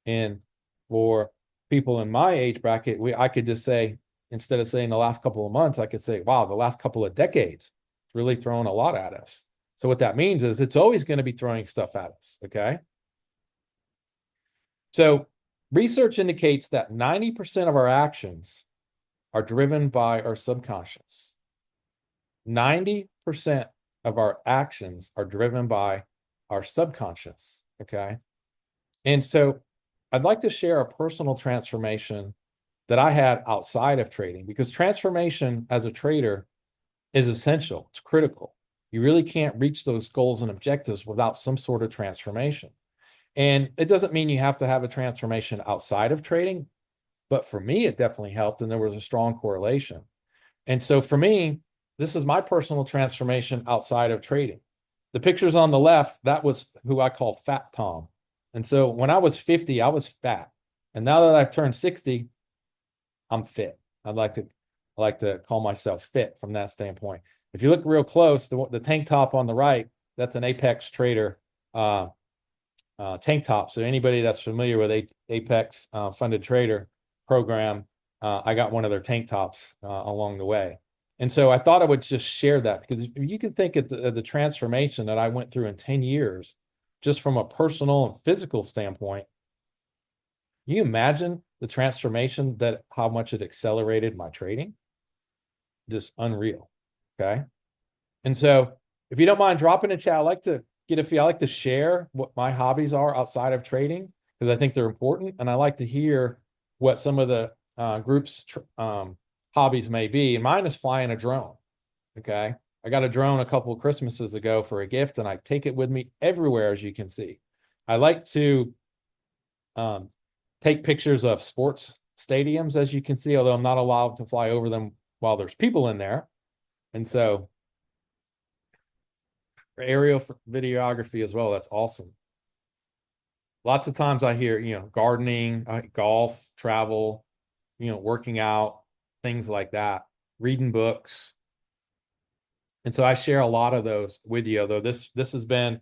And for people in my age bracket, I could just say, instead of saying the last couple of months, I could say, wow, the last couple of decades It's really throwing a lot at us. So what that means is it's always going to be throwing stuff at us, okay? So research indicates that 90% of our actions are driven by our subconscious. 90% of our actions are driven by our subconscious, okay? And so I'd like to share a personal transformation that I had outside of trading, because transformation as a trader is essential. It's critical. You really can't reach those goals and objectives without some sort of transformation. And it doesn't mean you have to have a transformation outside of trading, but for me, it definitely helped, and there was a strong correlation. And so for me, this is my personal transformation outside of trading. The pictures on the left, that was who I call Fat Tom. And so when I was 50, I was fat. And now that I've turned 60, I'm fit. I like to call myself fit from that standpoint. If you look real close, the tank top on the right, that's an Apex Trader tank top. So anybody that's familiar with Apex Funded Trader program, I got one of their tank tops along the way. And so I thought I would just share that, because if you can think of the transformation that I went through in 10 years, just from a personal and physical standpoint, can you imagine the transformation, that how much it accelerated my trading? Just unreal. Okay. And so if you don't mind dropping a chat, I like to get a feel. I like to share what my hobbies are outside of trading, because I think they're important. And I like to hear what some of the group's hobbies may be. And mine is flying a drone. Okay. I got a drone a couple of Christmases ago for a gift, and I take it with me everywhere, as you can see. I like to take pictures of sports stadiums, as you can see, although I'm not allowed to fly over them while there's people in there. And so aerial videography as well, that's awesome. Lots of times I hear, gardening, golf, travel, working out, things like that, reading books. And so I share a lot of those with you, although this has been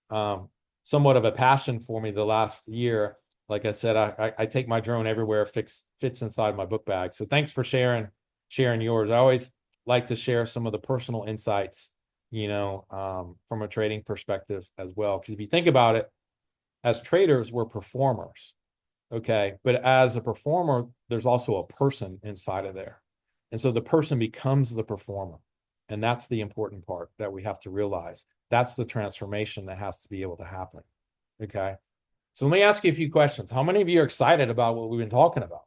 somewhat of a passion for me the last year. Like I said, I take my drone everywhere, fits inside my book bag. So thanks for sharing yours. I always like to share some of the personal insights, from a trading perspective as well. Because if you think about it, as traders, we're performers. Okay. But as a performer, there's also a person inside of there. And so the person becomes the performer. And that's the important part that we have to realize. That's the transformation that has to be able to happen. Okay. So let me ask you a few questions. How many of you are excited about what we've been talking about?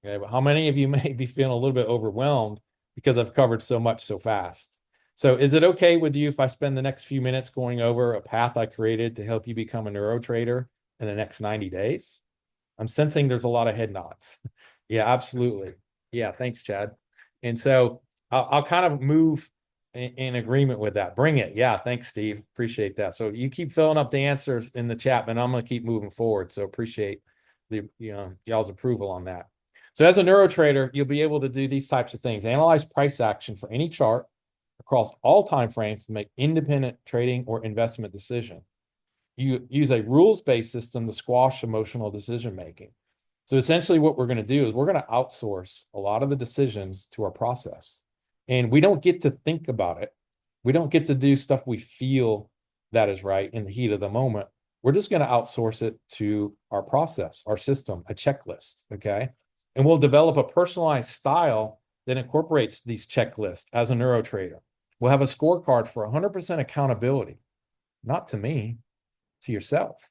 Okay. But how many of you may be feeling a little bit overwhelmed because I've covered so much so fast? So is it okay with you if I spend the next few minutes going over a path I created to help you become a neuro trader in the next 90 days? I'm sensing there's a lot of head nods. Yeah, absolutely. Yeah, thanks, Chad. And so I'll kind of move in agreement with that. Bring it. Yeah, thanks, Steve. Appreciate that. So you keep filling up the answers in the chat, but I'm going to keep moving forward. So appreciate y'all's approval on that. So as a neuro trader, you'll be able to do these types of things. Analyze price action for any chart across all time frames to make independent trading or investment decision. You use a rules-based system to squash emotional decision making. So essentially what we're going to do is we're going to outsource a lot of the decisions to our process. And we don't get to think about it. We don't get to do stuff we feel that is right in the heat of the moment. We're just going to outsource it to our process, our system, a checklist, okay? And we'll develop a personalized style that incorporates these checklists as a neuro trader. We'll have a scorecard for 100% accountability, not to me, to yourself.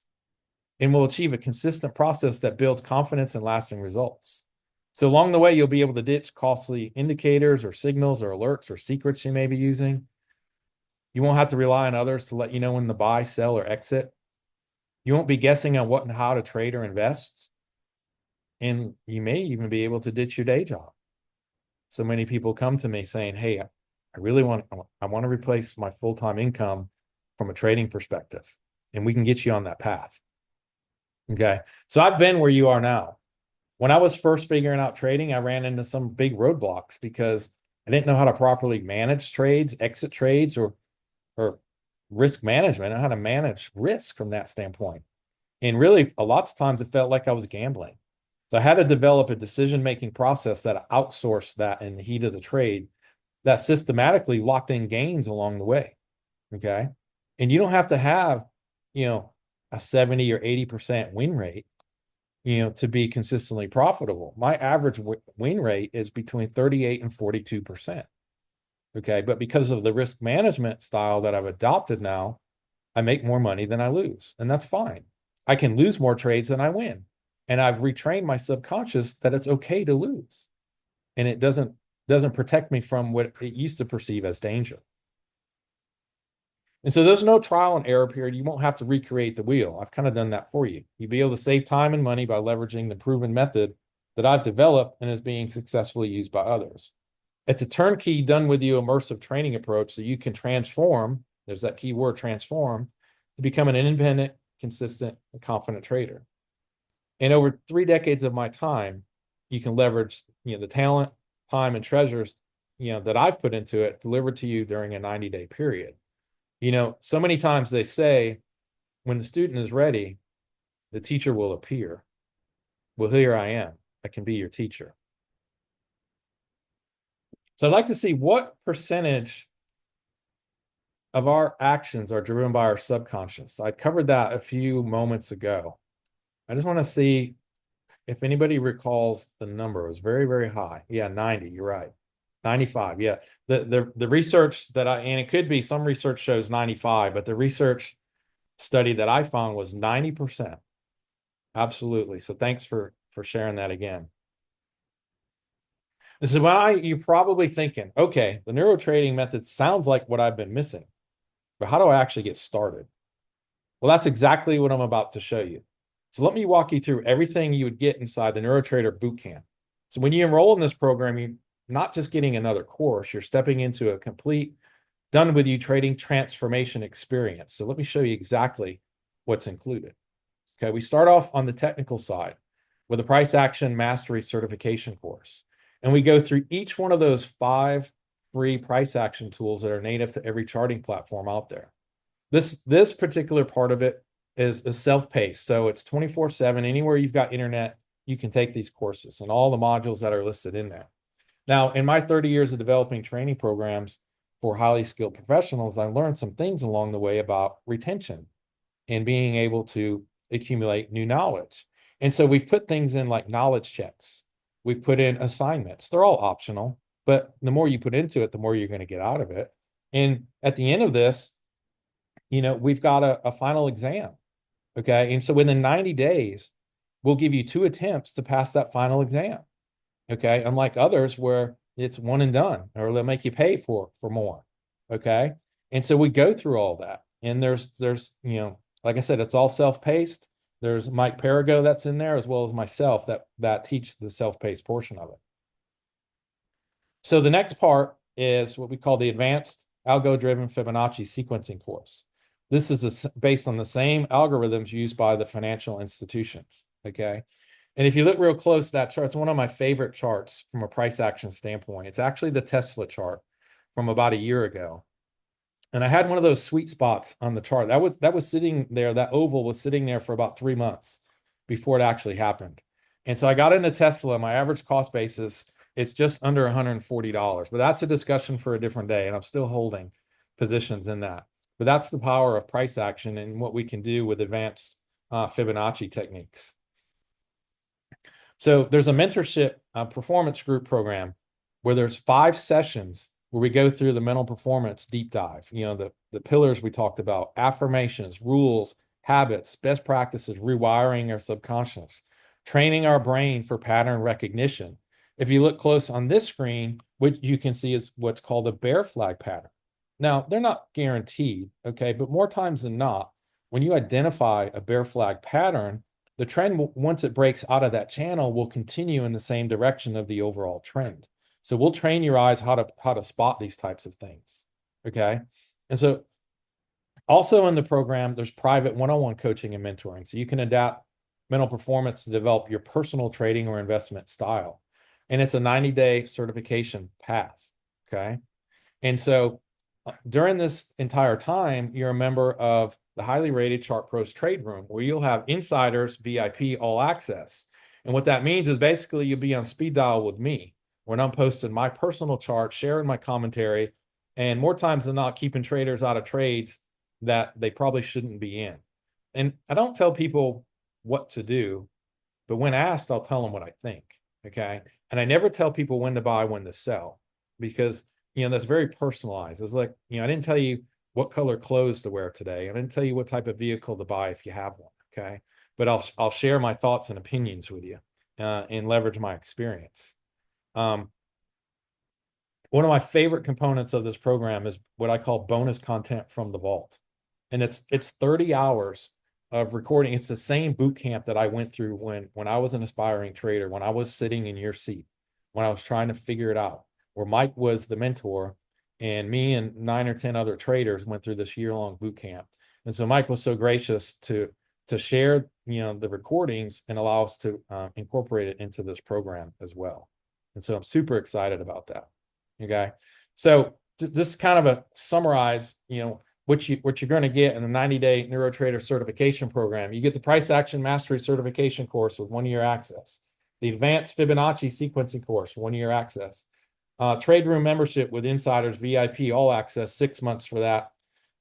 And we'll achieve a consistent process that builds confidence and lasting results. So along the way, you'll be able to ditch costly indicators or signals or alerts or secrets you may be using. You won't have to rely on others to let you know when to buy, sell, or exit. You won't be guessing on what and how to trade or invest. And you may even be able to ditch your day job. So many people come to me saying, hey, I want to replace my full-time income from a trading perspective. And we can get you on that path. Okay. So I've been where you are now. When I was first figuring out trading, I ran into some big roadblocks because I didn't know how to properly manage trades, exit trades, or risk management. I know how to manage risk from that standpoint. And really, a lot of times it felt like I was gambling. So I had to develop a decision-making process that outsourced that in the heat of the trade that systematically locked in gains along the way. Okay. And you don't have to have, a 70 or 80% win rate, to be consistently profitable. My average win rate is between 38 and 42%. Okay. But because of the risk management style that I've adopted now, I make more money than I lose. And that's fine. I can lose more trades than I win. And I've retrained my subconscious that it's okay to lose. And it doesn't protect me from what it used to perceive as danger. And so there's no trial and error period. You won't have to recreate the wheel. I've kind of done that for you. You'll be able to save time and money by leveraging the proven method that I've developed and is being successfully used by others. It's a turnkey, done with you immersive training approach so you can transform, there's that key word, transform, to become an independent, consistent, and confident trader. And over 3 decades of my time, you can leverage, the talent, time, and treasures, that I've put into it, delivered to you during a 90-day period. So many times they say, when the student is ready, the teacher will appear. Well, here I am. I can be your teacher. So I'd like to see what percentage of our actions are driven by our subconscious. I covered that a few moments ago. I just want to see if anybody recalls the number. It was very, very high. Yeah, 90, you're right. 95, yeah. The research and it could be, some research shows 95, but the research study that I found was 90%. Absolutely. So thanks for sharing that again. This is why you're probably thinking, okay, the NeuroTrading method sounds like what I've been missing, but how do I actually get started? Well, that's exactly what I'm about to show you. So let me walk you through everything you would get inside the NeuroTrader Bootcamp. So when you enroll in this program, you're not just getting another course, you're stepping into a complete, done with you trading transformation experience. So let me show you exactly what's included. Okay, we start off on the technical side with a price action mastery certification course. And we go through each one of those 5 free price action tools that are native to every charting platform out there. This particular part of it is self-paced. So it's 24/7. Anywhere you've got internet, you can take these courses and all the modules that are listed in there. Now, in my 30 years of developing training programs for highly skilled professionals, I learned some things along the way about retention and being able to accumulate new knowledge. And so we've put things in like knowledge checks. We've put in assignments. They're all optional, but the more you put into it, the more you're going to get out of it. And at the end of this, we've got a final exam. Okay. And so within 90 days, we'll give you 2 attempts to pass that final exam. Okay. Unlike others where it's one and done, or they'll make you pay for more. Okay. And so we go through all that. And there's, like I said, it's all self-paced. There's Mike Perigo that's in there, as well as myself that teach the self-paced portion of it. So the next part is what we call the advanced algo-driven Fibonacci sequencing course. This is based on the same algorithms used by the financial institutions. Okay. And if you look real close, that chart, it's one of my favorite charts from a price action standpoint. It's actually the Tesla chart from about a year ago. And I had one of those sweet spots on the chart. That was sitting there, that oval was sitting there for about 3 months before it actually happened. And so I got into Tesla. My average cost basis, it's just under $140. But that's a discussion for a different day. And I'm still holding positions in that. But that's the power of price action and what we can do with advanced Fibonacci techniques. So there's a mentorship performance group program where there's 5 sessions where we go through the mental performance deep dive. The pillars we talked about, affirmations, rules, habits, best practices, rewiring our subconscious, training our brain for pattern recognition. If you look close on this screen, what you can see is what's called a bear flag pattern. Now, they're not guaranteed, okay, but more times than not, when you identify a bear flag pattern, the trend, once it breaks out of that channel, will continue in the same direction of the overall trend. So we'll train your eyes how to spot these types of things, okay? And so also in the program, there's private one-on-one coaching and mentoring. So you can adapt mental performance to develop your personal trading or investment style. And it's a 90-day certification path, okay? And so during this entire time, you're a member of the highly rated ChartPros trade room, where you'll have insiders, VIP, all access. And what that means is basically you'll be on speed dial with me, when I'm posting my personal chart, sharing my commentary, and more times than not, keeping traders out of trades that they probably shouldn't be in. And I don't tell people what to do, but when asked, I'll tell them what I think. Okay. And I never tell people when to buy, when to sell, because, that's very personalized. It's like, I didn't tell you what color clothes to wear today. I didn't tell you what type of vehicle to buy if you have one. Okay. But I'll share my thoughts and opinions with you and leverage my experience. Um, One of my favorite components of this program is what I call bonus content from the vault. And it's 30 hours of recording. It's the same boot camp that I went through when I was an aspiring trader, when I was sitting in your seat, when I was trying to figure it out, where Mike was the mentor and me and 9 or 10 other traders went through this year-long boot camp. And so Mike was so gracious to share, the recordings and allow us to incorporate it into this program as well. And so I'm super excited about that. Okay. So just kind of a summarize, what you're going to get in the 90-day NeuroTrader certification program. You get the price action mastery certification course with 1-year access, the advanced Fibonacci sequencing course, 1-year access, trade room membership with insiders, VIP, all access, 6 months for that.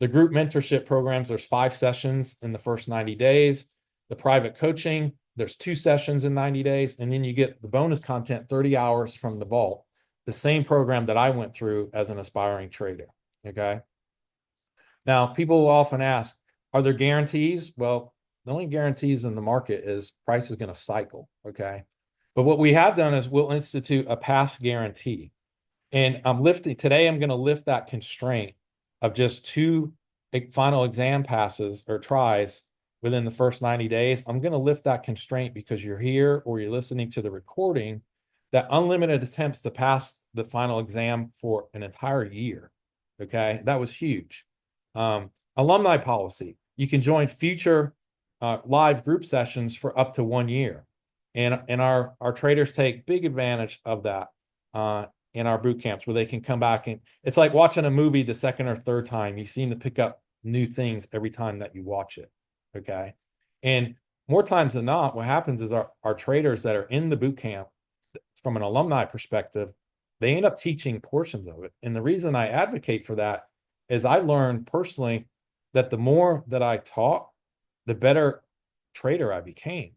The group mentorship programs, there's 5 sessions in the first 90 days. The private coaching, there's 2 sessions in 90 days. And then you get the bonus content, 30 hours from the vault, the same program that I went through as an aspiring trader. Okay. Now, people will often ask, are there guarantees? Well, the only guarantees in the market is price is going to cycle. Okay. But what we have done is we'll institute a pass guarantee. And I'm going to lift that constraint of just 2 final exam passes or tries within the first 90 days. I'm going to lift that constraint because you're here or you're listening to the recording, that unlimited attempts to pass the final exam for an entire year. Okay. That was huge. Alumni policy. You can join future live group sessions for up to 1 year. And our traders take big advantage of that in our boot camps, where they can come back, and it's like watching a movie the second or third time. You seem to pick up new things every time that you watch it. Okay. And more times than not, what happens is our traders that are in the boot camp, from an alumni perspective, they end up teaching portions of it. And the reason I advocate for that is I learned personally that the more that I taught, the better trader I became.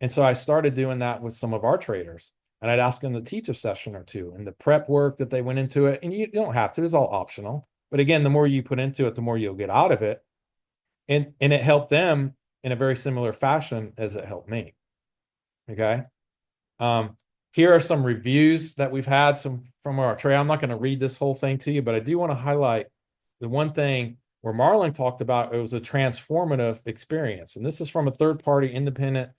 And so I started doing that with some of our traders, and I'd ask them to teach a session or two and the prep work that they went into it. And you don't have to, it's all optional. But again, the more you put into it, the more you'll get out of it. And it helped them in a very similar fashion as it helped me. Okay. Here are some reviews that we've had from our trade. I'm not going to read this whole thing to you, but I do want to highlight the one thing where Marlon talked about. It was a transformative experience. And this is from a third-party independent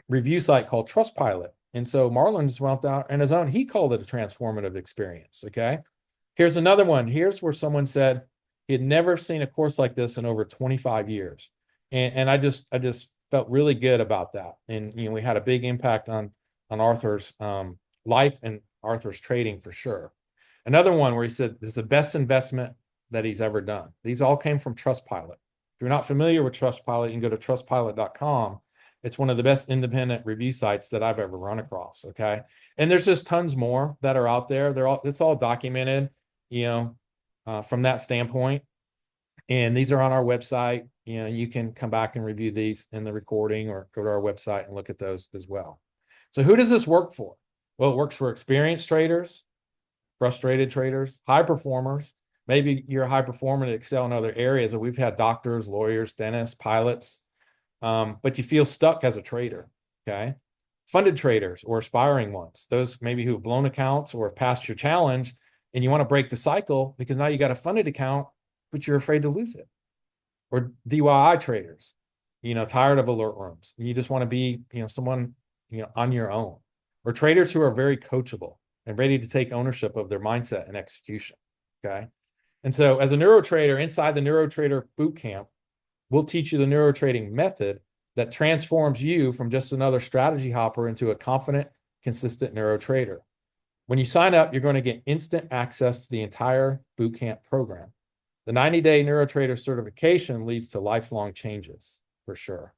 review site called Trustpilot. And so Marlon just went out on his own. He called it a transformative experience. Okay. Here's another one. Here's where someone said he had never seen a course like this in over 25 years. And I just felt really good about that. And, we had a big impact on Arthur's life and Arthur's trading for sure. Another one where he said this is the best investment that he's ever done. These all came from Trustpilot. If you're not familiar with Trustpilot, you can go to trustpilot.com. It's one of the best independent review sites that I've ever run across. Okay. And there's just tons more that are out there. It's all documented, from that standpoint. And these are on our website. You can come back and review these in the recording or go to our website and look at those as well. So who does this work for? Well, it works for experienced traders, frustrated traders, high performers. Maybe you're a high performer to excel in other areas. We've had doctors, lawyers, dentists, pilots, but you feel stuck as a trader. Okay. Funded traders or aspiring ones, those maybe who have blown accounts or have passed your challenge, and you want to break the cycle because now you got a funded account, but you're afraid to lose it. Or DIY traders, tired of alert rooms. And you just want to be, someone, on your own. Or traders who are very coachable and ready to take ownership of their mindset and execution. Okay. And so as a NeuroTrader inside the NeuroTrader bootcamp, we'll teach you the NeuroTrading method that transforms you from just another strategy hopper into a confident, consistent NeuroTrader. When you sign up, you're going to get instant access to the entire bootcamp program. The 90-day NeuroTrader certification leads to lifelong changes for sure.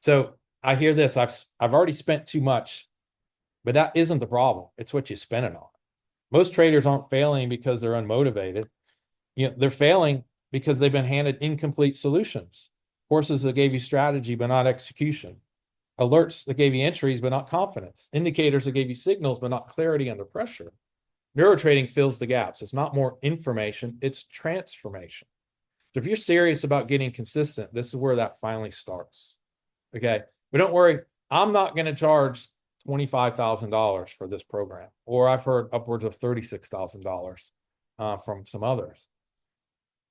So I hear this. I've already spent too much But that isn't the problem. It's what you spend it on. Most traders aren't failing because they're unmotivated. They're failing because they've been handed incomplete solutions. Courses that gave you strategy, but not execution. Alerts that gave you entries, but not confidence. Indicators that gave you signals, but not clarity under pressure. NeuroTrading fills the gaps. It's not more information, it's transformation. So if you're serious about getting consistent, this is where that finally starts. Okay. But don't worry, I'm not going to charge $25,000 for this program, or I've heard upwards of $36,000 from some others.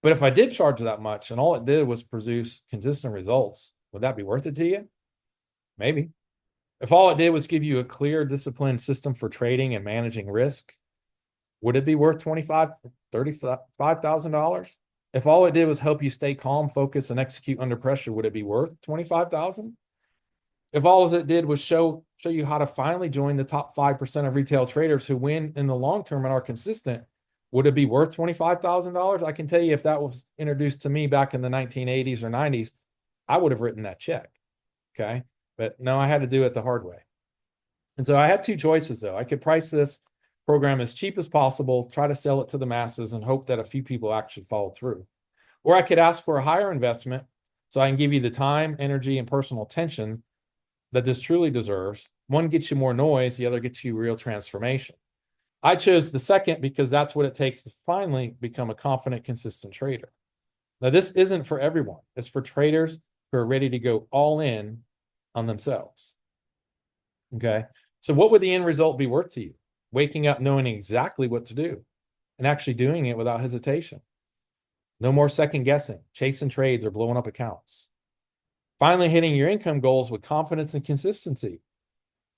But if I did charge that much and all it did was produce consistent results, would that be worth it to you? Maybe. If all it did was give you a clear, disciplined system for trading and managing risk, would it be worth $25,000, $35,000? If all it did was help you stay calm, focus, and execute under pressure, would it be worth $25,000? If all it did was show you how to finally join the top 5% of retail traders who win in the long term and are consistent, would it be worth $25,000? I can tell you, if that was introduced to me back in the 1980s or 90s, I would have written that check. Okay. But no, I had to do it the hard way. And so I had two choices, though. I could price this program as cheap as possible, try to sell it to the masses, and hope that a few people actually follow through. Or I could ask for a higher investment so I can give you the time, energy, and personal attention that this truly deserves. One gets you more noise, the other gets you real transformation. I chose the second because that's what it takes to finally become a confident, consistent trader. Now, this isn't for everyone. It's for traders who are ready to go all in on themselves. Okay. So what would the end result be worth to you? Waking up knowing exactly what to do and actually doing it without hesitation. No more second guessing, chasing trades, or blowing up accounts. Finally hitting your income goals with confidence and consistency.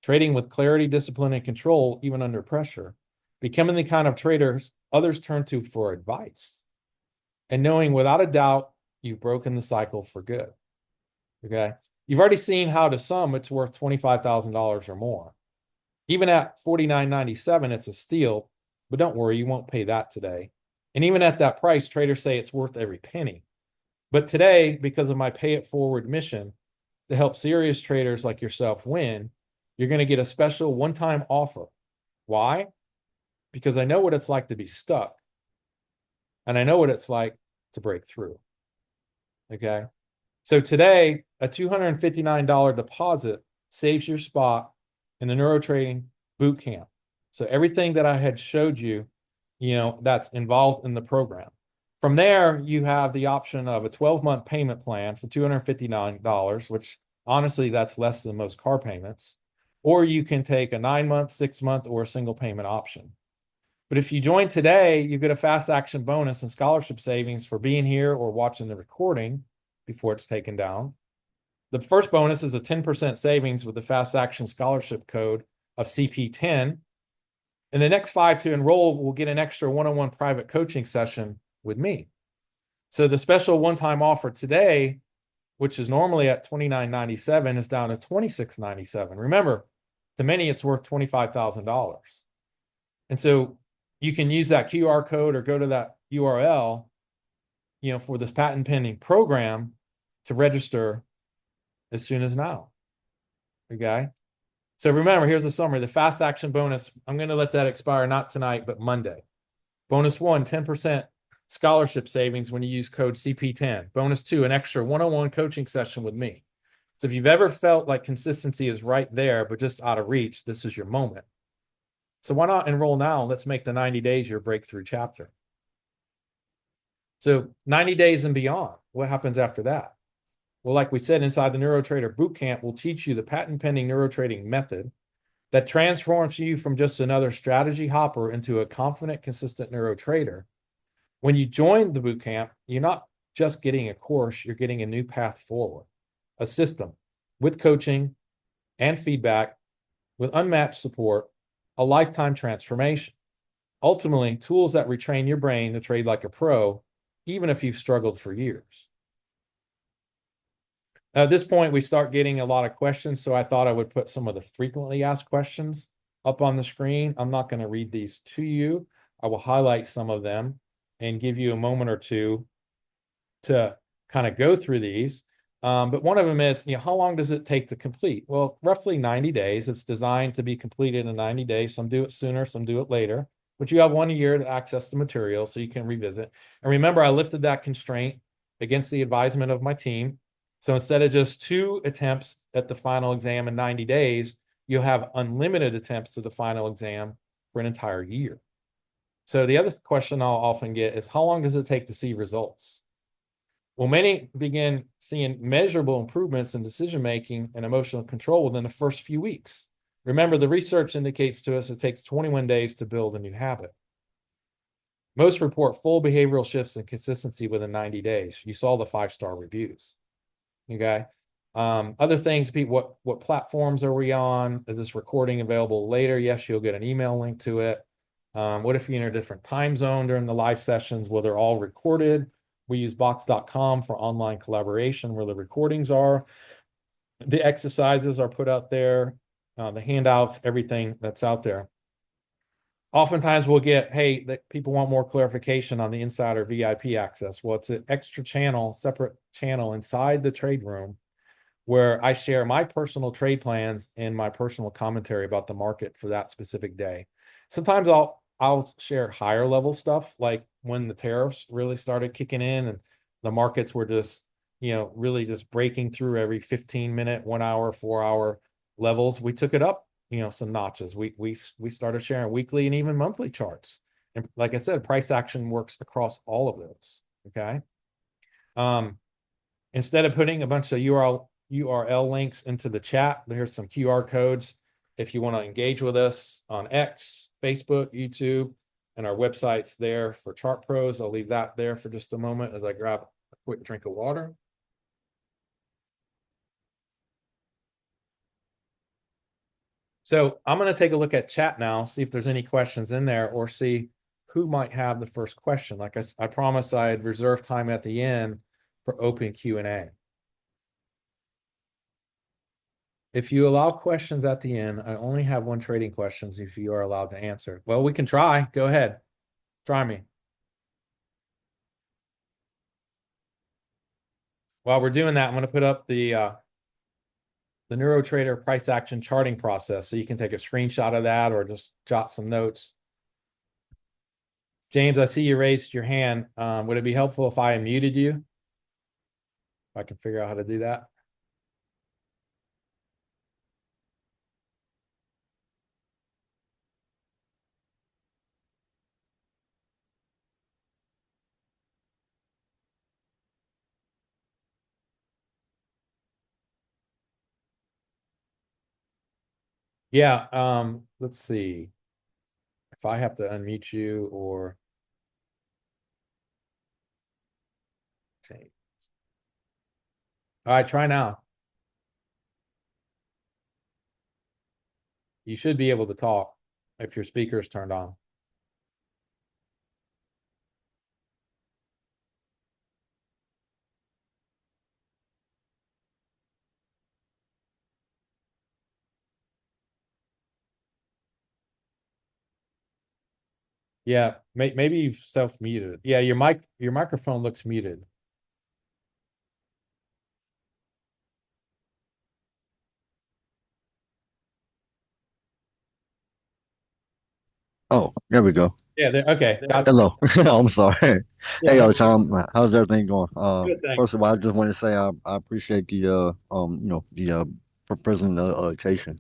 Trading with clarity, discipline, and control, even under pressure. Becoming the kind of traders others turn to for advice. And knowing without a doubt you've broken the cycle for good. Okay. You've already seen how to some it's worth $25,000 or more. Even at $49.97, it's a steal, but don't worry, you won't pay that today. And even at that price, traders say it's worth every penny. But today, because of my pay it forward mission to help serious traders like yourself win, you're going to get a special one-time offer. Why? Because I know what it's like to be stuck, and I know what it's like to break through. Okay. So today, a $259 deposit saves your spot in the NeuroTrading Bootcamp. So everything that I had showed you, that's involved in the program. From there, you have the option of a 12-month payment plan for $259, which honestly, that's less than most car payments. Or you can take a 9-month, 6-month, or a single payment option. But if you join today, you get a fast action bonus and scholarship savings for being here or watching the recording before it's taken down. The first bonus is a 10% savings with the fast action scholarship code of CP10. And the next 5 to enroll will get an extra one-on-one private coaching session with me. So the special one-time offer today, which is normally at $29.97, is down to $26.97. Remember, to many, it's worth $25,000. And so you can use that QR code or go to that URL, for this patent pending program to register as soon as now. Okay. So remember, here's a summary. The fast action bonus, I'm going to let that expire not tonight, but Monday. Bonus 1, 10% scholarship savings when you use code CP10. Bonus 2, an extra one-on-one coaching session with me. So if you've ever felt like consistency is right there, but just out of reach, this is your moment. So why not enroll now? Let's make the 90 days your breakthrough chapter. So 90 days and beyond, what happens after that? Well, like we said, inside the NeuroTrader Bootcamp, we'll teach you the patent pending NeuroTrading method that transforms you from just another strategy hopper into a confident, consistent NeuroTrader. When you join the bootcamp, you're not just getting a course, you're getting a new path forward, a system with coaching and feedback, with unmatched support, a lifetime transformation. Ultimately, tools that retrain your brain to trade like a pro, even if you've struggled for years. At this point, we start getting a lot of questions, so I thought I would put some of the frequently asked questions up on the screen. I'm not going to read these to you. I will highlight some of them and give you a moment or two to kind of go through these. But one of them is, how long does it take to complete? Well, roughly 90 days. It's designed to be completed in 90 days. Some do it sooner, some do it later. But you have 1 year to access the material so you can revisit. And remember, I lifted that constraint against the advisement of my team. So instead of just 2 attempts at the final exam in 90 days, you'll have unlimited attempts to the final exam for an entire year. So the other question I'll often get is, how long does it take to see results? Well, many begin seeing measurable improvements in decision making and emotional control within the first few weeks. Remember, the research indicates to us it takes 21 days to build a new habit. Most report full behavioral shifts and consistency within 90 days. You saw the 5-star reviews. Okay. Other things, people, what platforms are we on? Is this recording available later? Yes, you'll get an email link to it. What if you're in a different time zone during the live sessions? Well, they're all recorded. We use box.com for online collaboration where the recordings are. The exercises are put out there, the handouts, everything that's out there. Oftentimes we'll get, hey, that people want more clarification on the insider VIP access. Well, it's an extra channel, separate channel inside the trade room where I share my personal trade plans and my personal commentary about the market for that specific day. Sometimes I'll share higher level stuff, like when the tariffs really started kicking in and the markets were just, really just breaking through every 15-minute, 1 hour, 4 hour levels. We took it up, some notches. We started sharing weekly and even monthly charts. And like I said, price action works across all of those. Okay. Instead of putting a bunch of URL links into the chat, there's some QR codes if you want to engage with us on X, Facebook, YouTube, and our website's there for ChartPros. I'll leave that there for just a moment as I grab a quick drink of water. So I'm going to take a look at chat now, see if there's any questions in there, or see who might have the first question. Like I promised I'd reserve time at the end for open Q&A. If you allow questions at the end, I only have one trading questions if you are allowed to answer. Well, we can try. Go ahead. Try me. While we're doing that, I'm going to put up the NeuroTrader price action charting process so you can take a screenshot of that or just jot some notes. James, I see you raised your hand. Would it be helpful if I unmuted you? If I can figure out how to do that. Yeah, let's see if I have to unmute you or change. All right, try now. You should be able to talk if your speaker's turned on. Yeah, maybe you've self-muted. Yeah, your microphone looks muted. Oh, there we go. Yeah, okay. Gotcha. Hello. I'm sorry. Yeah, Hey, no, Tom, how's everything going? good, First thanks. of all, I just want to say I appreciate the presentation.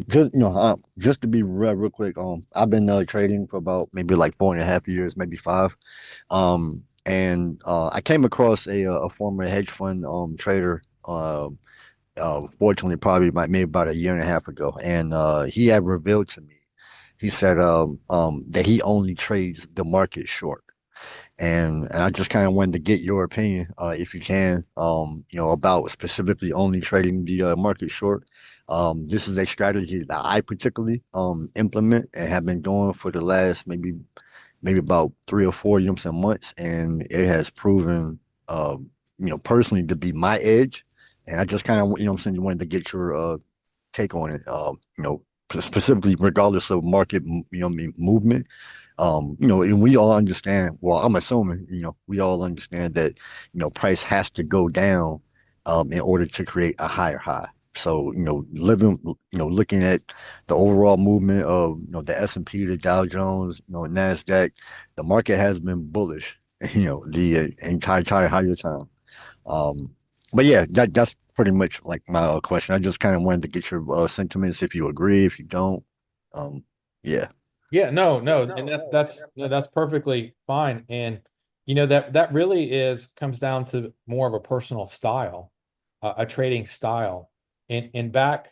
Just just to be real quick, I've been trading for about maybe like 4.5 years, maybe five. And I came across a former hedge fund trader. Fortunately, probably maybe about a year and a half ago, and he had revealed to me. He said that he only trades the market short. And I just kind of wanted to get your opinion, if you can, about specifically only trading the market short. This is a strategy that I particularly implement and have been doing for the last maybe about 3 or 4, some months, and it has proven, personally to be my edge. And I just kind of, saying, wanted to get your take on it. Specifically regardless of market, movement. And we all understand, well, I'm assuming, we all understand that, price has to go down in order to create a higher high. So, looking at the overall movement of, the S&P, the Dow Jones, NASDAQ, the market has been bullish, the entire time. Um, but yeah, that's pretty much like my question. I just kind of wanted to get your sentiments, if you agree, if you don't. Um, yeah. Yeah, no, and that's perfectly fine. And that really is comes down to more of a personal style, a trading style. And back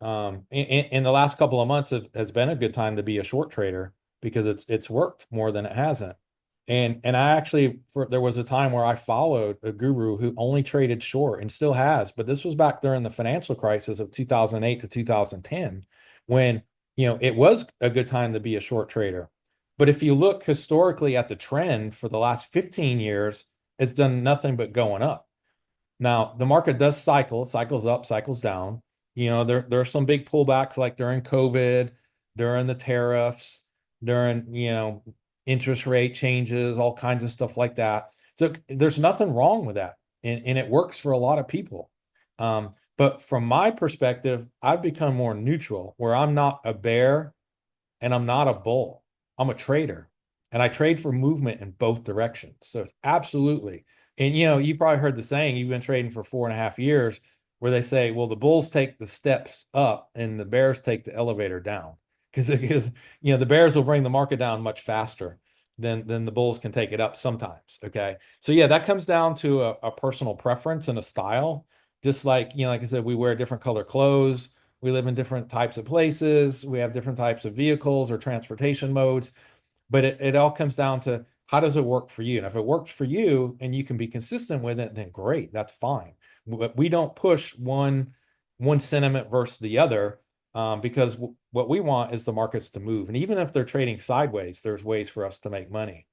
in the last couple of months has been a good time to be a short trader because it's worked more than it hasn't. And I actually there was a time where I followed a guru who only traded short and still has, but this was back during the financial crisis of 2008 to 2010 when it was a good time to be a short trader. But if you look historically at the trend for the last 15 years, it's done nothing but going up. Now, the market does cycles up, cycles down. There are some big pullbacks like during COVID, during the tariffs, during, interest rate changes, all kinds of stuff like that. So there's nothing wrong with that. And it works for a lot of people. But from my perspective, I've become more neutral where I'm not a bear and I'm not a bull. I'm a trader and I trade for movement in both directions. So it's absolutely. And you probably heard the saying, you've been trading for 4.5 years, where they say, well, the bulls take the steps up and the bears take the elevator down. Because the bears will bring the market down much faster than the bulls can take it up sometimes. Okay. So yeah, that comes down to a personal preference and a style. Just like, like I said, we wear different color clothes. We live in different types of places. We have different types of vehicles or transportation modes, but it all comes down to how does it work for you? And if it works for you and you can be consistent with it, then great, that's fine. But we don't push one sentiment versus the other because what we want is the markets to move. And even if they're trading sideways, there's ways for us to make money.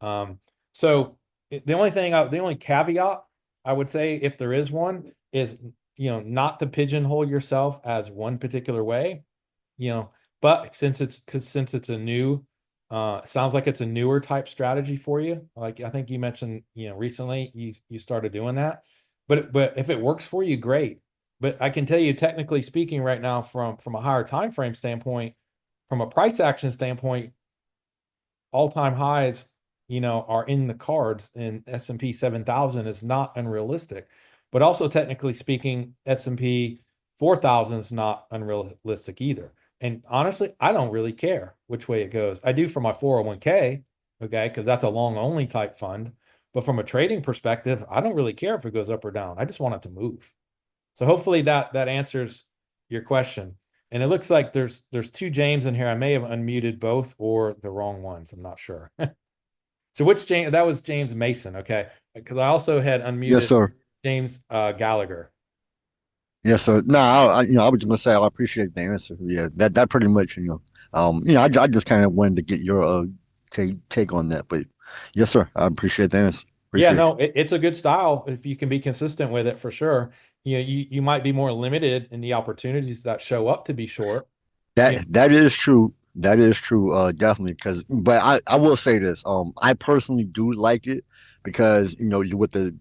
Um, so the only caveat I would say, if there is one, is not to pigeonhole yourself as one particular way, you know, but since it's a new sounds like it's a newer type strategy for you. Like I think you mentioned, recently you started doing that. But if it works for you, great. But I can tell you, technically speaking, right now, from a higher time frame standpoint, from a price action standpoint, all-time highs, are in the cards, and S&P 7,000 is not unrealistic. But also technically speaking, S&P 4,000 is not unrealistic either. And honestly, I don't really care which way it goes. I do for my 401k, okay, because that's a long only type fund. But from a trading perspective, I don't really care if it goes up or down. I just want it to move. So hopefully that answers your question. And it looks like there's two James in here. I may have unmuted both or the wrong ones. I'm not sure. So which James? That was James Mason. Okay, because I also had Yes, unmuted sir. James Gallagher. Yes, sir. No, I was gonna say I appreciate the answer. Yeah, that pretty much, I just kind of wanted to get your take on that. But yes, sir. I appreciate the answer. Yeah, Appreciate you. no, it's a good style if you can be consistent with it for sure. You might be more limited in the opportunities that show up to be short. Yeah, That is true. That is true, definitely. But I will say this. I personally do like it because you with the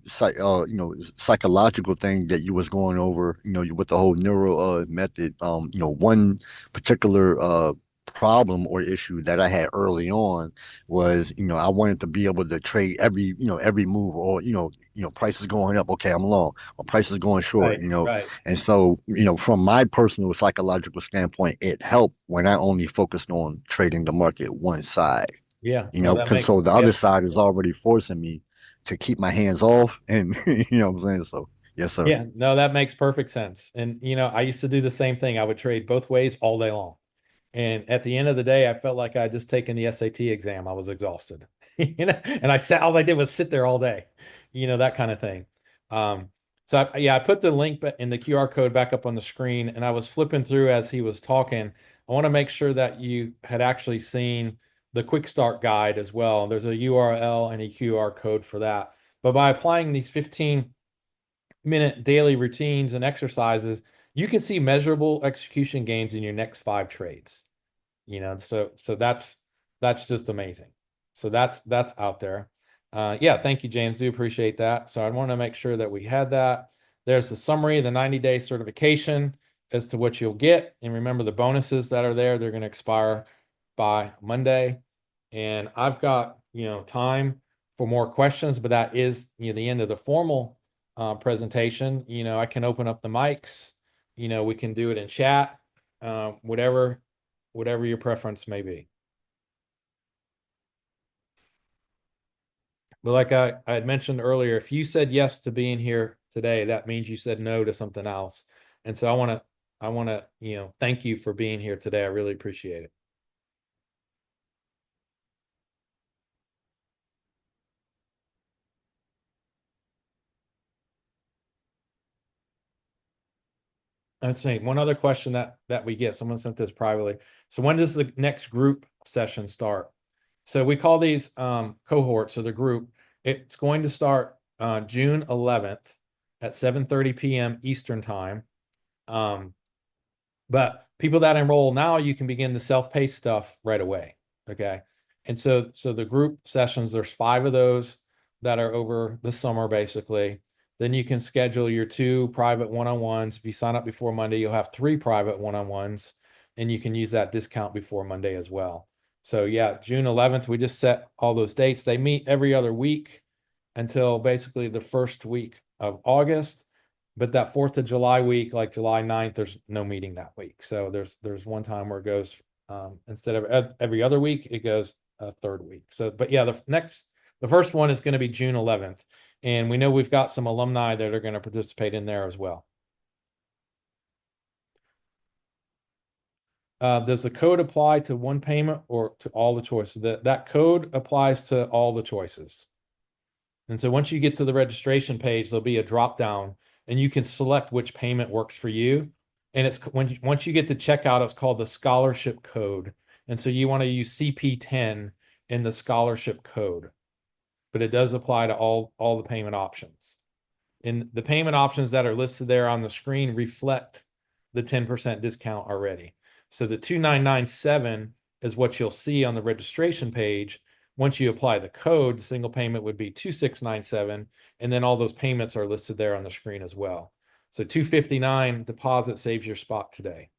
psychological thing that you was going over. You with the whole neuro method. One particular problem or issue that I had early on was I wanted to be able to trade every move, or price is going up, okay, I'm long, or price is going short. right, right. And so, from my personal psychological standpoint, it helped when I only focused on trading the market one side, Yeah, no, that because makes so the yeah. other side is already forcing me to keep my hands off, and you know what I'm saying? So, yes, sir. Yeah, no, that makes perfect sense. And I used to do the same thing. I would trade both ways all day long. And at the end of the day, I felt like I had just taken the SAT exam. I was exhausted. And I sat, all I did was sit there all day, that kind of thing. Um, so yeah, I put the link in the QR code back up on the screen, and I was flipping through as he was talking. I want to make sure that you had actually seen the quick start guide as well. There's a URL and a QR code for that. But by applying these 15-minute daily routines and exercises, you can see measurable execution gains in your next 5 trades. So that's just amazing. So that's out there. Yeah, thank you, James. Do appreciate that. So I want to make sure that we had that. There's the summary of the 90-day certification as to what you'll get. And remember the bonuses that are there, they're going to expire by Monday. And I've got, time for more questions, but that is, the end of the formal presentation. I can open up the mics, we can do it in chat, whatever your preference may be. But like I had mentioned earlier, if you said yes to being here today, that means you said no to something else. And so I want to, thank you for being here today. I really appreciate it. Let's see. One other question that we get. Someone sent this privately. So when does the next group session start? So we call these cohorts of the group. It's going to start June 11th at 7:30 p.m. Eastern time. But people that enroll now, you can begin the self-paced stuff right away. Okay. And so the group sessions, there's 5 of those that are over the summer, basically. Then you can schedule your 2 private one-on-ones. If you sign up before Monday, you'll have 3 private one-on-ones, and you can use that discount before Monday as well. So yeah, June 11th, we just set all those dates. They meet every other week until basically the first week of August. But that 4th of July week, like July 9th, there's no meeting that week. So there's one time where it goes instead of every other week, it goes a third week. So, but yeah, the first one is going to be June 11th. And we know we've got some alumni that are going to participate in there as well. Does the code apply to one payment or to all the choices? That code applies to all the choices. And so once you get to the registration page, there'll be a drop down and you can select which payment works for you. And it's once you get to checkout, it's called the scholarship code. And so you want to use CP10 in the scholarship code, but it does apply to all the payment options. And the payment options that are listed there on the screen reflect the 10% discount already. So the 2997 is what you'll see on the registration page. Once you apply the code, the single payment would be 2697, and then all those payments are listed there on the screen as well. So 259 deposit saves your spot today.